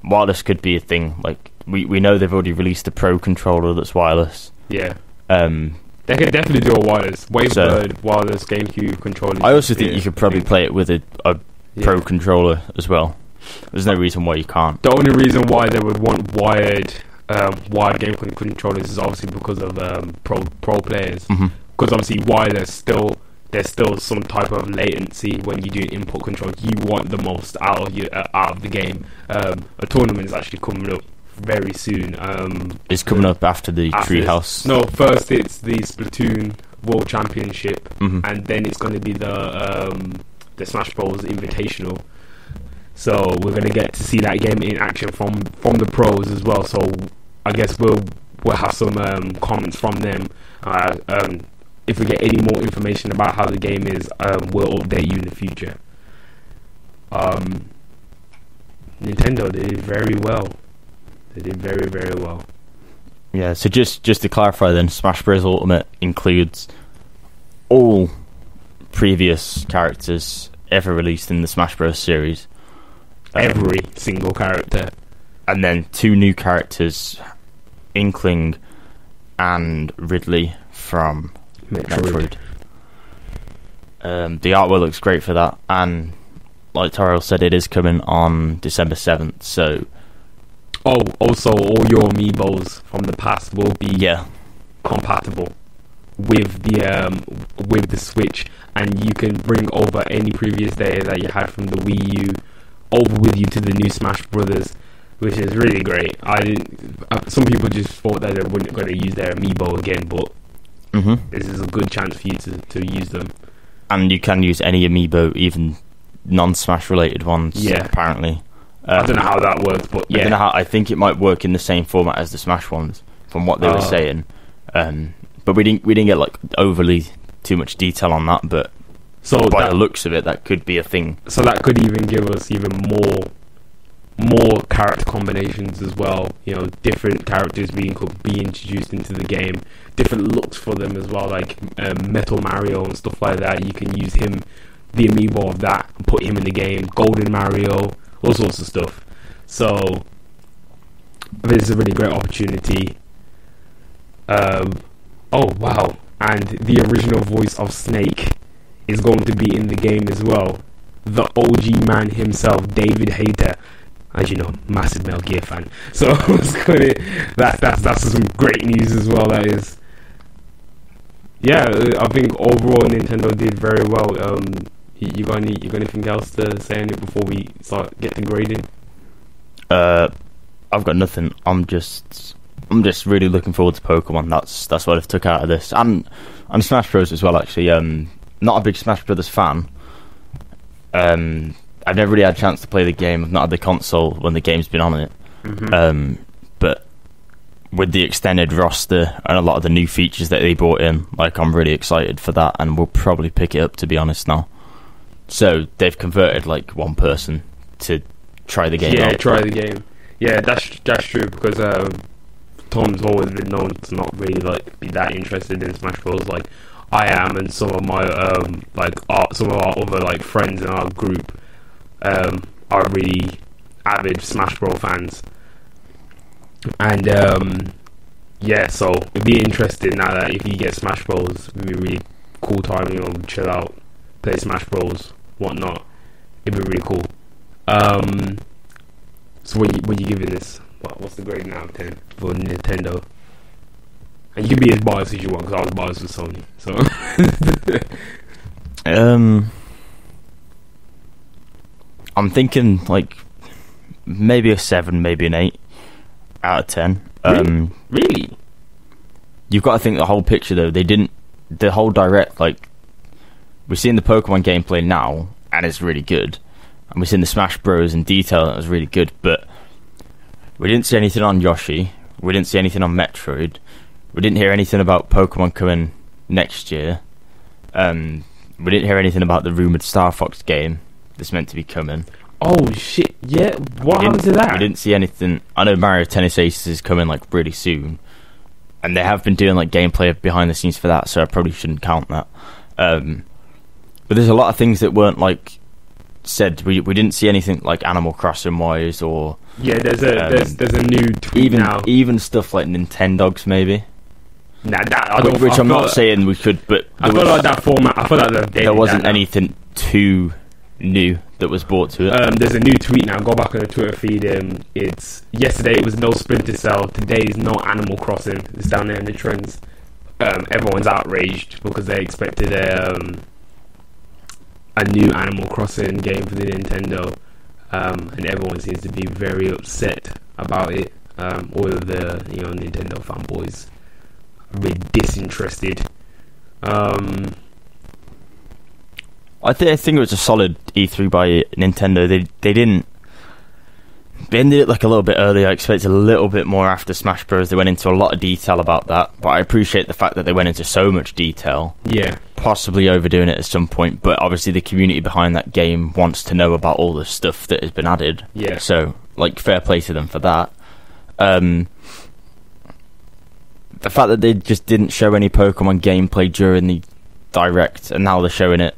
[SPEAKER 2] wireless could be a thing. Like we know they've already released a Pro controller that's wireless.
[SPEAKER 3] Yeah. They could definitely do a wireless Wavebird wireless GameCube controller.
[SPEAKER 2] I also think you could probably play it with a Pro controller as well. There's no reason why you can't.
[SPEAKER 3] The only reason why they would want wired GameCube controllers is obviously because of pro players. Because obviously wireless there's still some type of latency when you do input control. You want the most out of the game. A tournament is actually coming up very soon.
[SPEAKER 2] It's coming up after the Treehouse.
[SPEAKER 3] No, first it's the Splatoon World Championship, and then it's going to be the Smash Bros Invitational. So we're going to get to see that game in action from the pros as well. So I guess we'll have some comments from them. If we get any more information about how the game is, we'll update you in the future. Nintendo did very well. They did very, very well.
[SPEAKER 2] Yeah, so just to clarify then, Smash Bros. Ultimate includes all previous characters ever released in the Smash Bros. Series.
[SPEAKER 3] Every single character.
[SPEAKER 2] And then 2 new characters, Inkling and Ridley from Metroid. The artwork looks great for that, and like Tyrell said, it is coming on December 7th, so...
[SPEAKER 3] Oh, also all your amiibos from the past will be compatible with the Switch, and you can bring over any previous data that you had from the Wii U over with you to the new Smash Brothers, which is really great. Some people just thought that they weren't going to use their amiibo again, but this is a good chance for you to use them.
[SPEAKER 2] And you can use any amiibo, even non-Smash related ones, apparently.
[SPEAKER 3] I don't know how that works, but
[SPEAKER 2] I don't know how. I think it might work in the same format as the Smash ones, from what they were saying. But we didn't get like overly too much detail on that. But by the looks of it, that could be a thing.
[SPEAKER 3] So that could even give us even more character combinations as well. You know, different characters could be introduced into the game, different looks for them as well, like Metal Mario and stuff like that. You can use him, the amiibo of that, and put him in the game. Golden Mario. All sorts of stuff. So I think it's a really great opportunity. Oh wow! And the original voice of Snake is going to be in the game as well. The OG man himself, David Hayter, as you know, massive Metal Gear fan. So that's some great news as well. That is. Yeah, I think overall Nintendo did very well. You got anything else to say on it before we start getting grading?
[SPEAKER 2] I've got nothing. I'm just really looking forward to Pokemon. That's what I've took out of this, and Smash Bros as well. Actually, not a big Smash Brothers fan. I've never really had a chance to play the game. I've not had the console when the game's been on it. But with the extended roster and a lot of the new features that they brought in, like, I'm really excited for that, and we'll probably pick it up, to be honest, now. So they've converted like one person to try the game out.
[SPEAKER 3] Try the game. Yeah, that's true because Tom's always been known to not really like be that interested in Smash Bros. Like I am, and some of my some of our other like friends in our group are really avid Smash Bros. Fans, and yeah, so it'd be interesting now that if you get Smash Bros, it'd be really cool time, you know, chill out, play Smash Bros, whatnot. It'd be really cool. So what you giving this? What's the grade out of 10 for Nintendo? And you can be as biased as you want, because I was biased with Sony. So
[SPEAKER 2] I'm thinking like maybe a 7, maybe an 8 out of 10.
[SPEAKER 3] Really?
[SPEAKER 2] You've got to think the whole picture though. The whole direct, like, we're seeing the Pokemon gameplay now, and it's really good. And we're seeing the Smash Bros in detail, and it was really good. But we didn't see anything on Yoshi. We didn't see anything on Metroid. We didn't hear anything about Pokemon coming next year. We didn't hear anything about the rumoured Star Fox game that's meant to be coming.
[SPEAKER 3] Oh shit, yeah, what happened to that?
[SPEAKER 2] We didn't see anything. I know Mario Tennis Aces is coming like really soon, and they have been doing like gameplay behind the scenes for that, so I probably shouldn't count that. But there's a lot of things that weren't like said. We didn't see anything like Animal Crossing wise, or
[SPEAKER 3] yeah, there's a new tweet now.
[SPEAKER 2] Even stuff like Nintendogs maybe.
[SPEAKER 3] Nah,
[SPEAKER 2] I'm not saying we could, but
[SPEAKER 3] I feel like that format. I feel like
[SPEAKER 2] there wasn't anything too new that was brought to it.
[SPEAKER 3] There's a new tweet now. Go back on the Twitter feed. It's yesterday it was no Splinter Cell. Today is no Animal Crossing. It's down there in the trends. Everyone's outraged because they expected a new Animal Crossing game for the Nintendo, and everyone seems to be very upset about it. All of the Nintendo fanboys are really disinterested.
[SPEAKER 2] I think it was a solid E3 by Nintendo. They ended it like a little bit early. I expected a little bit more after Smash Bros. They went into a lot of detail about that, but I appreciate the fact that they went into so much detail.
[SPEAKER 3] Yeah.
[SPEAKER 2] Possibly overdoing it at some point, but obviously the community behind that game wants to know about all the stuff that has been added.
[SPEAKER 3] Yeah.
[SPEAKER 2] So, like, fair play to them for that. The fact that they just didn't show any Pokemon gameplay during the Direct, and now they're showing it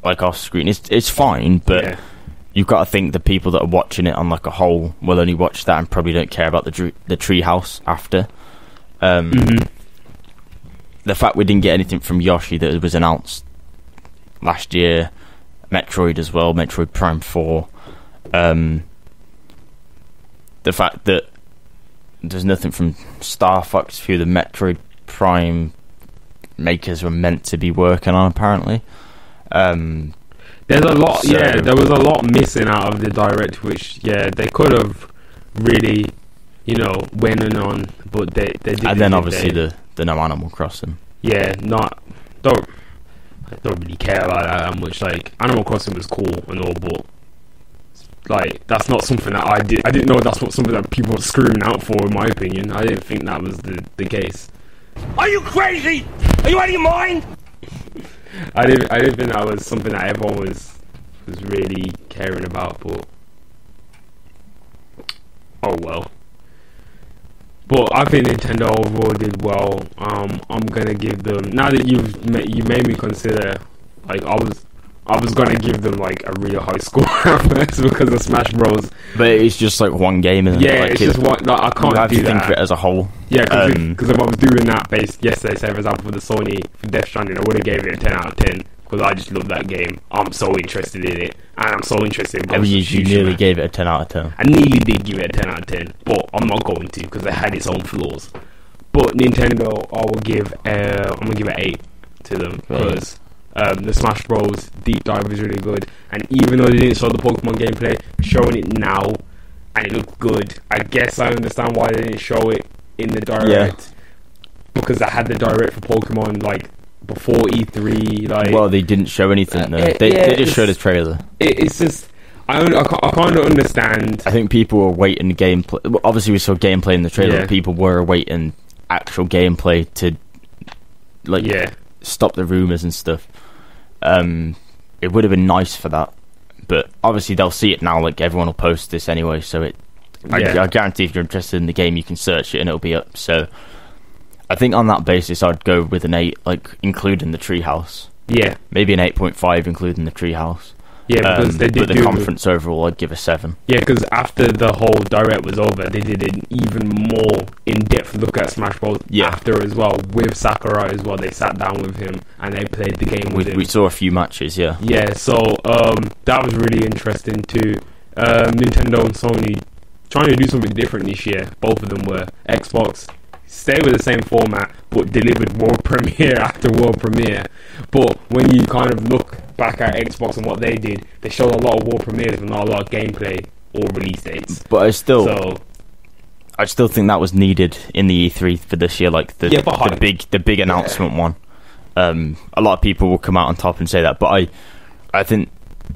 [SPEAKER 2] like off screen, it's fine, but
[SPEAKER 3] yeah.
[SPEAKER 2] You've got to think the people that are watching it on like a whole will only watch that and probably don't care about the treehouse after. The fact we didn't get anything from Yoshi that was announced last year, Metroid as well, Metroid Prime 4. The fact that there's nothing from Star Fox, who the Metroid Prime makers were meant to be working on, apparently.
[SPEAKER 3] There's a lot, there was a lot missing out of the Direct, which, they could have really, went on, but they didn't.
[SPEAKER 2] And then obviously the no Animal Crossing.
[SPEAKER 3] Yeah, I don't really care about that much. Like, Animal Crossing was cool and all, but like, that's not something that I didn't know that's not something that people were screaming out for, in my opinion. I didn't think that was the case.
[SPEAKER 1] Are you crazy? Are you out of your mind?
[SPEAKER 3] I didn't think that was something that everyone was really caring about, but oh well. But I think Nintendo overall did well. I'm gonna give them, now that you made me consider, like, I was gonna give them like a real high score at first because of Smash Bros.
[SPEAKER 2] But it's just like one game, isn't it?
[SPEAKER 3] Yeah,
[SPEAKER 2] like
[SPEAKER 3] it's just one. Like, I can't
[SPEAKER 2] you have
[SPEAKER 3] do
[SPEAKER 2] to think
[SPEAKER 3] that.
[SPEAKER 2] of it as a whole.
[SPEAKER 3] Yeah, because if I was doing that based yesterday, say for example for the Sony for Death Stranding, I would have gave it a 10 out of 10 because I just love that game. I'm so interested in it, and I'm so interested in Ghost of
[SPEAKER 2] You
[SPEAKER 3] Tsushima.
[SPEAKER 2] nearly gave it a 10 out of 10.
[SPEAKER 3] I nearly did give it a 10 out of 10, but I'm not going to because it had its own flaws. But Nintendo, I'm gonna give it 8 to them because the Smash Bros. Deep dive is really good, and even though they didn't show the Pokemon gameplay, showing it now and it looked good. I guess I understand why they didn't show it in the Direct because I had the Direct for Pokemon like before E3. Like,
[SPEAKER 2] well, they didn't show anything. They just showed a trailer.
[SPEAKER 3] It's just I kind of understand.
[SPEAKER 2] I think people were waiting gameplay. Obviously, we saw gameplay in the trailer. But people were awaiting actual gameplay to stop the rumors and stuff. It would have been nice for that, but obviously they'll see it now. Like, everyone will post this anyway, so it I guarantee if you're interested in the game, you can search it and it'll be up. So I think on that basis, I'd go with an 8, like including the treehouse.
[SPEAKER 3] Yeah,
[SPEAKER 2] maybe an 8.5 including the treehouse.
[SPEAKER 3] Yeah, because they did
[SPEAKER 2] but the conference overall, I'd give a 7.
[SPEAKER 3] Yeah, because after the whole direct was over, they did an even more in-depth look at Smash Bros. After as well, with Sakurai as well. They sat down with him and they played the game with him.
[SPEAKER 2] We saw a few matches, yeah.
[SPEAKER 3] Yeah, so that was really interesting too. Nintendo and Sony trying to do something different this year. Both of them were. Xbox stay with the same format, but delivered world premiere after world premiere. But when you kind of look back at Xbox and what they did, they showed a lot of world premieres but not a lot of gameplay or release dates.
[SPEAKER 2] But I still think that was needed in the E3 for this year, like the big announcement one. A lot of people will come out on top and say that, but I think,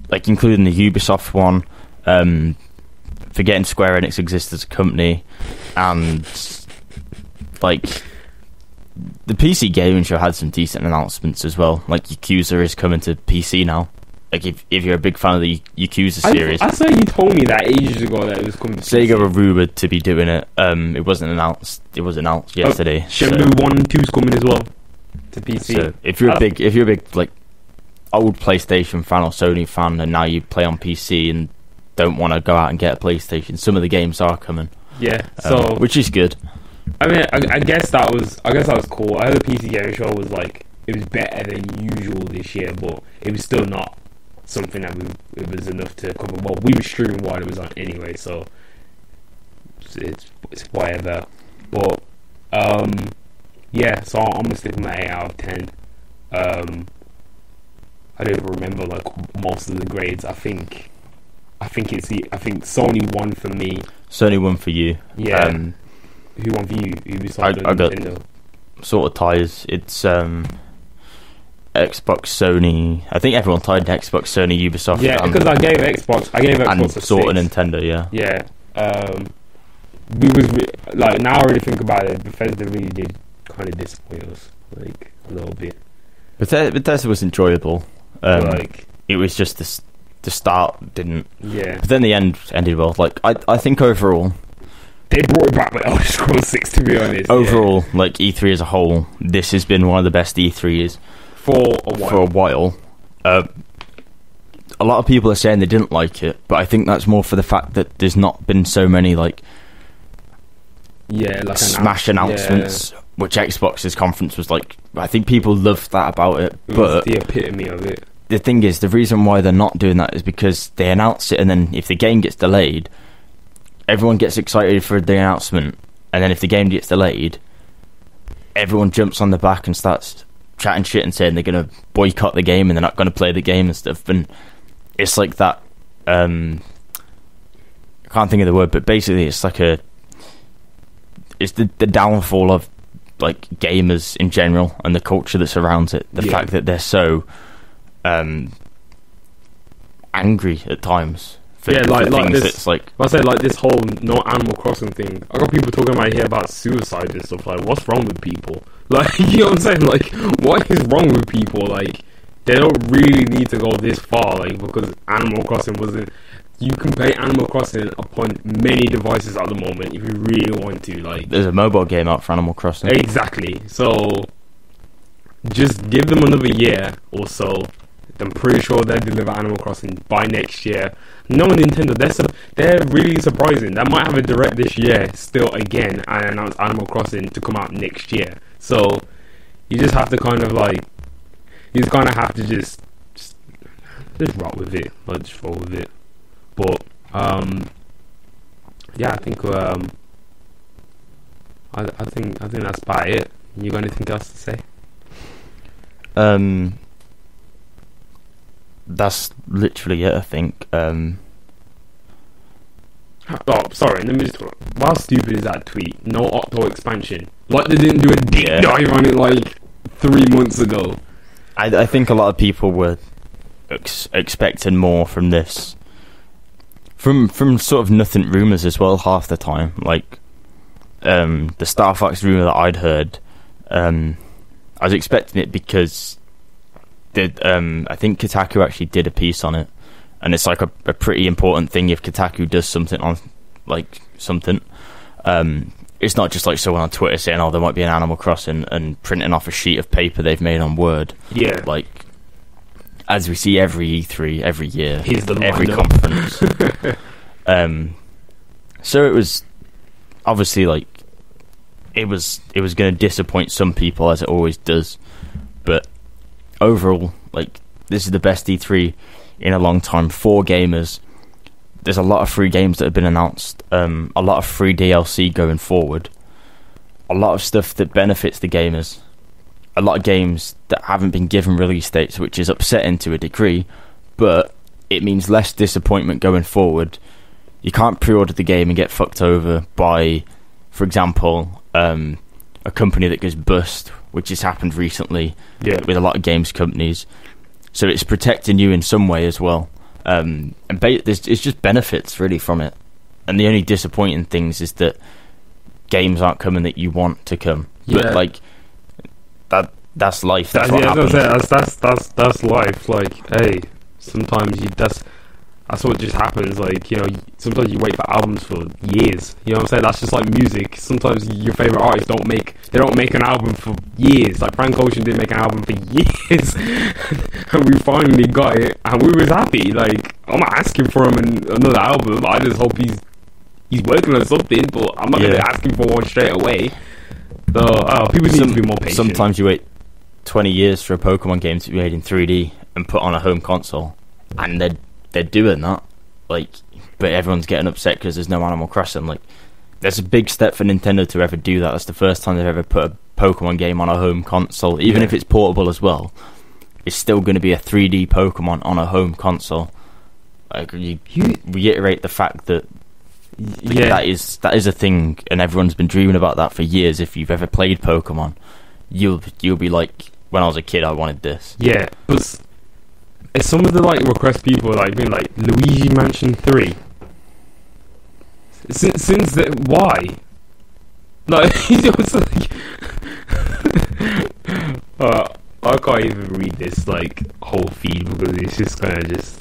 [SPEAKER 2] like, including the Ubisoft one, forgetting Square Enix exists as a company, and like the PC gaming show had some decent announcements as well. Like Yakuza is coming to PC now. Like if you're a big fan of the Yakuza series,
[SPEAKER 3] I saw you told me that ages ago that it was coming to
[SPEAKER 2] Sega
[SPEAKER 3] PC.
[SPEAKER 2] were rumoured to be doing it. It wasn't announced. It was announced yesterday.
[SPEAKER 3] Shenmue 1 and 2 is coming as well to PC.
[SPEAKER 2] So if you're a big like old PlayStation fan or Sony fan, and now you play on PC and don't want to go out and get a PlayStation, some of the games are coming.
[SPEAKER 3] Yeah,
[SPEAKER 2] which is good.
[SPEAKER 3] I mean, I guess that was cool. I heard the PC gaming show was like, it was better than usual this year, but it was still not something that it was enough to cover. Well, we were streaming while it was on anyway, so it's whatever. But yeah, so I'm gonna stick with my 8 out of 10. I don't even remember like most of the grades. I think Sony won for me.
[SPEAKER 2] Sony won for you.
[SPEAKER 3] Yeah. Who won for you? I
[SPEAKER 2] got sort of ties. It's Xbox, Sony. I think everyone tied Xbox, Sony, Ubisoft.
[SPEAKER 3] Yeah, because I gave Xbox
[SPEAKER 2] and
[SPEAKER 3] a
[SPEAKER 2] sort of
[SPEAKER 3] 6.
[SPEAKER 2] Nintendo. Yeah.
[SPEAKER 3] Yeah. Like now I really think about it, Bethesda really did kind of disappoint us, like a little bit.
[SPEAKER 2] Bethesda was enjoyable.
[SPEAKER 3] Like
[SPEAKER 2] it was just the start didn't.
[SPEAKER 3] Yeah.
[SPEAKER 2] But then the end ended well. Like I think overall,
[SPEAKER 3] they brought it back with Elder Scrolls 6, to be honest.
[SPEAKER 2] Overall, like E3 as a whole, this has been one of the best E3s
[SPEAKER 3] for a while.
[SPEAKER 2] A lot of people are saying they didn't like it, but I think that's more for the fact that there's not been so many like Smash announcements, which Xbox's conference was like. I think people loved that about it, but
[SPEAKER 3] the epitome of it.
[SPEAKER 2] The thing is, the reason why they're not doing that is because they announce it, and then if the game gets delayed, everyone gets excited for the announcement, and then if the game gets delayed, everyone jumps on the back and starts chatting shit and saying they're going to boycott the game and they're not going to play the game and stuff. And it's like that. I can't think of the word, but basically, it's like it's the downfall of like gamers in general and the culture that surrounds it. The fact that they're so angry at times.
[SPEAKER 3] It's like I say, like this whole no Animal Crossing thing. I got people talking about here about suicide and stuff. Like, what's wrong with people? Like, you know what I'm saying? Like, what is wrong with people? Like, they don't really need to go this far. Like, because Animal Crossing wasn't. You can play Animal Crossing upon many devices at the moment if you really want to. Like,
[SPEAKER 2] there's a mobile game out for Animal Crossing.
[SPEAKER 3] Exactly. So, just give them another year or so. I'm pretty sure they'll deliver Animal Crossing by next year. No, Nintendo, they're really surprising. They might have a direct this year still again and announce Animal Crossing to come out next year. So you just have to kind of like, you just kind of have to just rock with it, like just roll with it. But yeah, I think I think that's about it. You got anything else to say?
[SPEAKER 2] That's literally it, I think.
[SPEAKER 3] Oh, sorry, let me just talk. How stupid is that tweet? No Octo expansion. Like they didn't do a deep dive on it like 3 months ago.
[SPEAKER 2] I think a lot of people were expecting more from this. From sort of nothing rumours as well, half the time. Like, the Star Fox rumour that I'd heard, I was expecting it because I think Kotaku actually did a piece on it, and it's like a pretty important thing if Kotaku does something on like something. It's not just like someone on Twitter saying, "Oh, there might be an Animal Crossing," and printing off a sheet of paper they've made on Word.
[SPEAKER 3] Yeah.
[SPEAKER 2] Like, as we see every E3 every year,
[SPEAKER 3] Here's the
[SPEAKER 2] every
[SPEAKER 3] lineup.
[SPEAKER 2] conference. So it was obviously like it was going to disappoint some people, as it always does. But overall, like, this is the best E3 in a long time for gamers. There's a lot of free games that have been announced, a lot of free DLC going forward, a lot of stuff that benefits the gamers, a lot of games that haven't been given release dates, which is upsetting to a degree, but it means less disappointment going forward. You can't pre-order the game and get fucked over by, for example, a company that goes bust, which has happened recently with a lot of games companies. So it's protecting you in some way as well. It's just benefits really from it. And the only disappointing things is that games aren't coming that you want to come.
[SPEAKER 3] Yeah.
[SPEAKER 2] But like that's life. That's what happens.
[SPEAKER 3] That's life. Like, hey, sometimes that's what just happens. Like, you know, sometimes you wait for albums for years. You know what I'm saying? That's just like music. Sometimes your favorite artists don't make an album for years. Like Frank Ocean didn't make an album for years, and we finally got it, and we was happy. Like, I'm not asking for him another album. I just hope he's working on something, but I'm not gonna ask him for one straight away. So people need to be more patient.
[SPEAKER 2] Sometimes you wait 20 years for a Pokemon game to be made in 3D and put on a home console, and they're doing that, like, but everyone's getting upset because there's no Animal Crossing. Like, that's a big step for Nintendo to ever do that. That's the first time they've ever put a Pokemon game on a home console, even if it's portable as well. It's still going to be a 3D Pokemon on a home console. Like, you reiterate the fact that that is a thing, and everyone's been dreaming about that for years. If you've ever played Pokemon, you'll be like, when I was a kid, I wanted this.
[SPEAKER 3] Yeah, but it's some of the like request people like being like Luigi Mansion 3. Since that, why? Like, it's like I can't even read this like whole feed because it's just gonna just.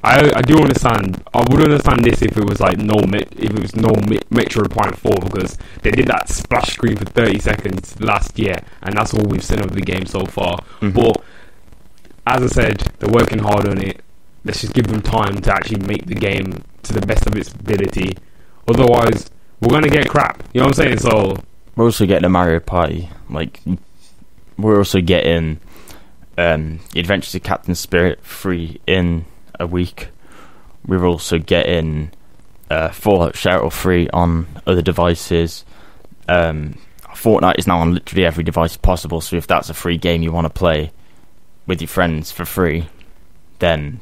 [SPEAKER 3] I do understand. I would understand this if it was like no Metroid Prime 4, because they did that splash screen for 30 seconds last year, and that's all we've seen of the game so far. Mm-hmm. But as I said, they're working hard on it. Let's just give them time to actually make the game to the best of its ability. Otherwise, we're gonna get crap. You know what I'm saying? So
[SPEAKER 2] we're also getting a Mario Party. Like, we're also getting the Adventures of Captain Spirit free in a week. We're also getting Fallout Shelter free on other devices. Fortnite is now on literally every device possible, so if that's a free game you want to play with your friends for free, then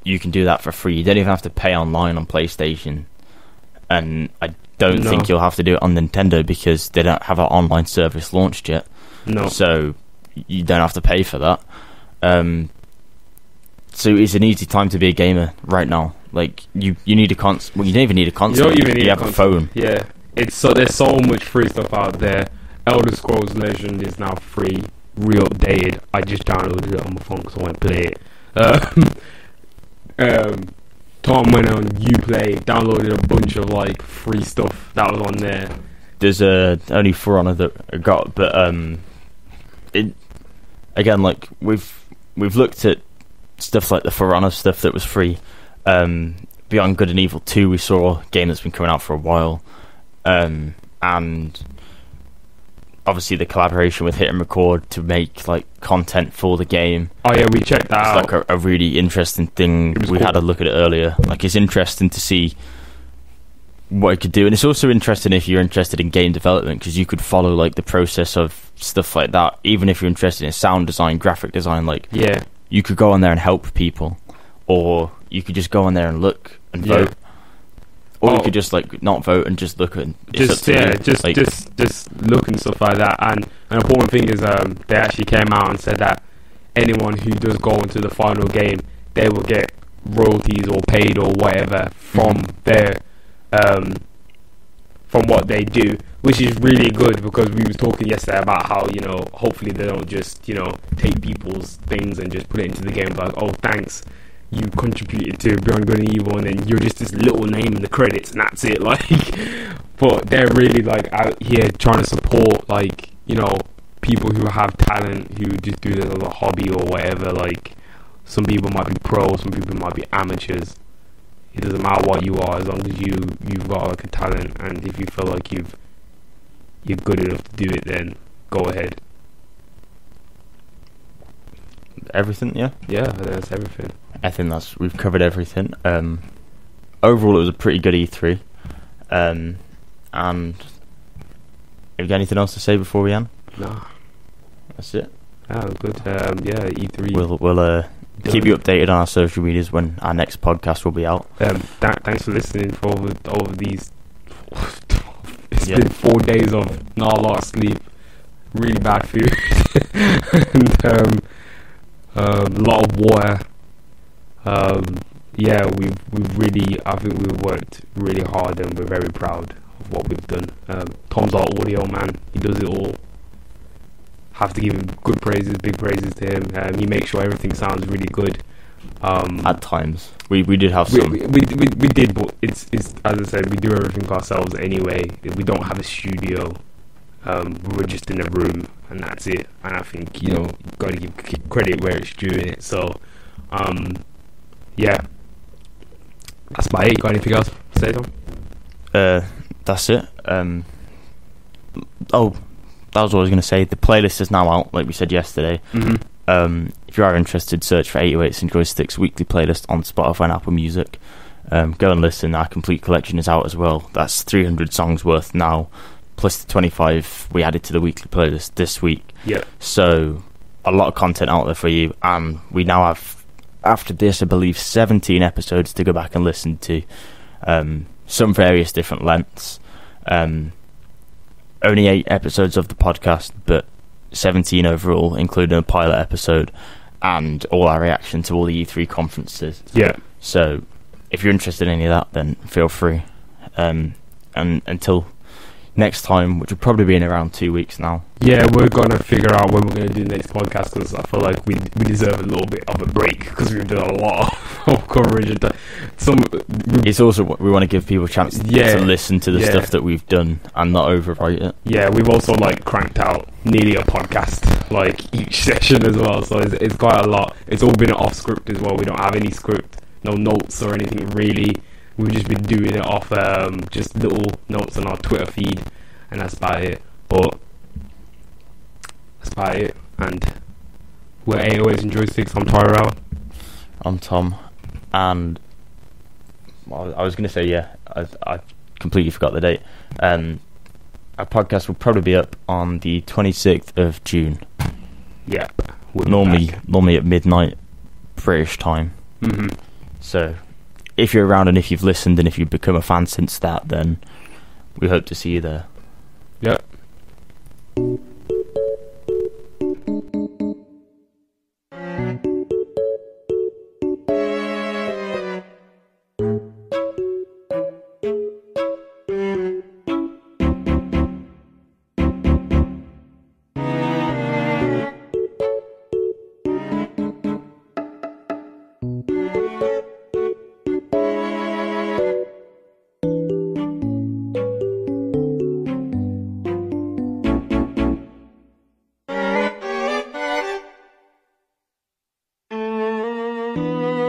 [SPEAKER 2] you can do that for free. You don't even have to pay online on PlayStation, and I don't think you'll have to do it on Nintendo because they don't have an online service launched yet. So you don't have to pay for that. So it's an easy time to be a gamer right now. Like, you need a console. Well, you don't even need a console.
[SPEAKER 3] You don't even need
[SPEAKER 2] a phone.
[SPEAKER 3] Yeah, there's so much free stuff out there. Elder Scrolls Legend is now free, re-updated. I just downloaded it on my phone because I want to play it. Tom went on Uplay, downloaded a bunch of like free stuff that was on there.
[SPEAKER 2] There's only For Honor that I got, but it again, like, we've looked at stuff like the For Honor stuff that was free. Beyond Good and Evil 2, we saw a game that's been coming out for a while, and obviously the collaboration with Hit and Record to make like content for the game.
[SPEAKER 3] Oh yeah, we checked that out.
[SPEAKER 2] It's like a really interesting thing. We had a look at it earlier. Like, it's interesting to see what it could do, and it's also interesting if you're interested in game development, because you could follow like the process of stuff like that. Even if you're interested in sound design, graphic design, like, you could go on there and help people, or you could just go on there and look and vote, or you could just like not vote and just look and just
[SPEAKER 3] look and stuff like that. And an important thing is they actually came out and said that anyone who does go into the final game, they will get royalties or paid or whatever from their from what they do, which is really good, because we was talking yesterday about how, you know, hopefully they don't just, you know, take people's things and just put it into the game like, oh, thanks, you contributed to Beyond Good and Evil, and then you're just this little name in the credits, and that's it. Like, but they're really like out here trying to support, like, you know, people who have talent, who just do this as a hobby or whatever. Like, some people might be pros, some people might be amateurs. It doesn't matter what you are, as long as you've got like a talent, and if you feel like you're good enough to do it, then go ahead.
[SPEAKER 2] Everything, yeah.
[SPEAKER 3] Yeah, that's everything.
[SPEAKER 2] I think we've covered everything. Overall, it was a pretty good E3. And have you got anything else to say before we end?
[SPEAKER 3] No.
[SPEAKER 2] That's it.
[SPEAKER 3] Oh, good. Yeah, E3.
[SPEAKER 2] We'll keep you updated on our social medias when our next podcast will be out.
[SPEAKER 3] Thanks for listening for all of these. It's been 4 days of not a lot of sleep, really bad food, and a lot of water. Yeah, we've really, I think we've worked really hard, and we're very proud of what we've done. Tom's our audio man; he does it all. Have to give him good praises, big praises to him. He makes sure everything sounds really good.
[SPEAKER 2] At times, we did have some.
[SPEAKER 3] We did, but it's as I said, we do everything ourselves anyway. We don't have a studio. We're just in a room, and that's it. And I think, you know, you've got to give credit where it's due in it. So, yeah, that's about it. You got anything else to say, Tom?
[SPEAKER 2] That's it. Oh, that was what I was going to say. The playlist is now out, like we said yesterday.
[SPEAKER 3] Mm-hmm.
[SPEAKER 2] If you are interested, search for 808s and Joysticks weekly playlist on Spotify and Apple Music. Go and listen. Our complete collection is out as well. That's 300 songs worth now, plus the 25 we added to the weekly playlist this week.
[SPEAKER 3] Yeah.
[SPEAKER 2] So a lot of content out there for you, and we now have, after this, I believe 17 episodes to go back and listen to. Some various different lengths. Only 8 episodes of the podcast, but 17 overall, including a pilot episode and all our reaction to all the E3 conferences.
[SPEAKER 3] Yeah.
[SPEAKER 2] So if you're interested in any of that, then feel free. And until next time, which will probably be in around 2 weeks now.
[SPEAKER 3] Yeah, we're gonna figure out when we're gonna do the next podcast, because I feel like we deserve a little bit of a break, because we've done a lot of coverage.
[SPEAKER 2] It's also we want to give people a chance to listen to the stuff that we've done and not overwrite it.
[SPEAKER 3] Yeah, we've also like cranked out nearly a podcast like each session as well, so it's quite a lot. It's all been off script as well. We don't have any script, no notes or anything really. We've just been doing it off just little notes on our Twitter feed, and that's about it. But that's about it. And we're 808s and Joysticks. I'm Tyrell.
[SPEAKER 2] I'm Tom. And I was going to say, I completely forgot the date. Our podcast will probably be up on the 26th of June.
[SPEAKER 3] Yep.
[SPEAKER 2] Normally at midnight British time.
[SPEAKER 3] Mm-hmm.
[SPEAKER 2] So if you're around and if you've listened and if you've become a fan since that, then we hope to see you there.
[SPEAKER 3] Yep.
[SPEAKER 4] Thank you.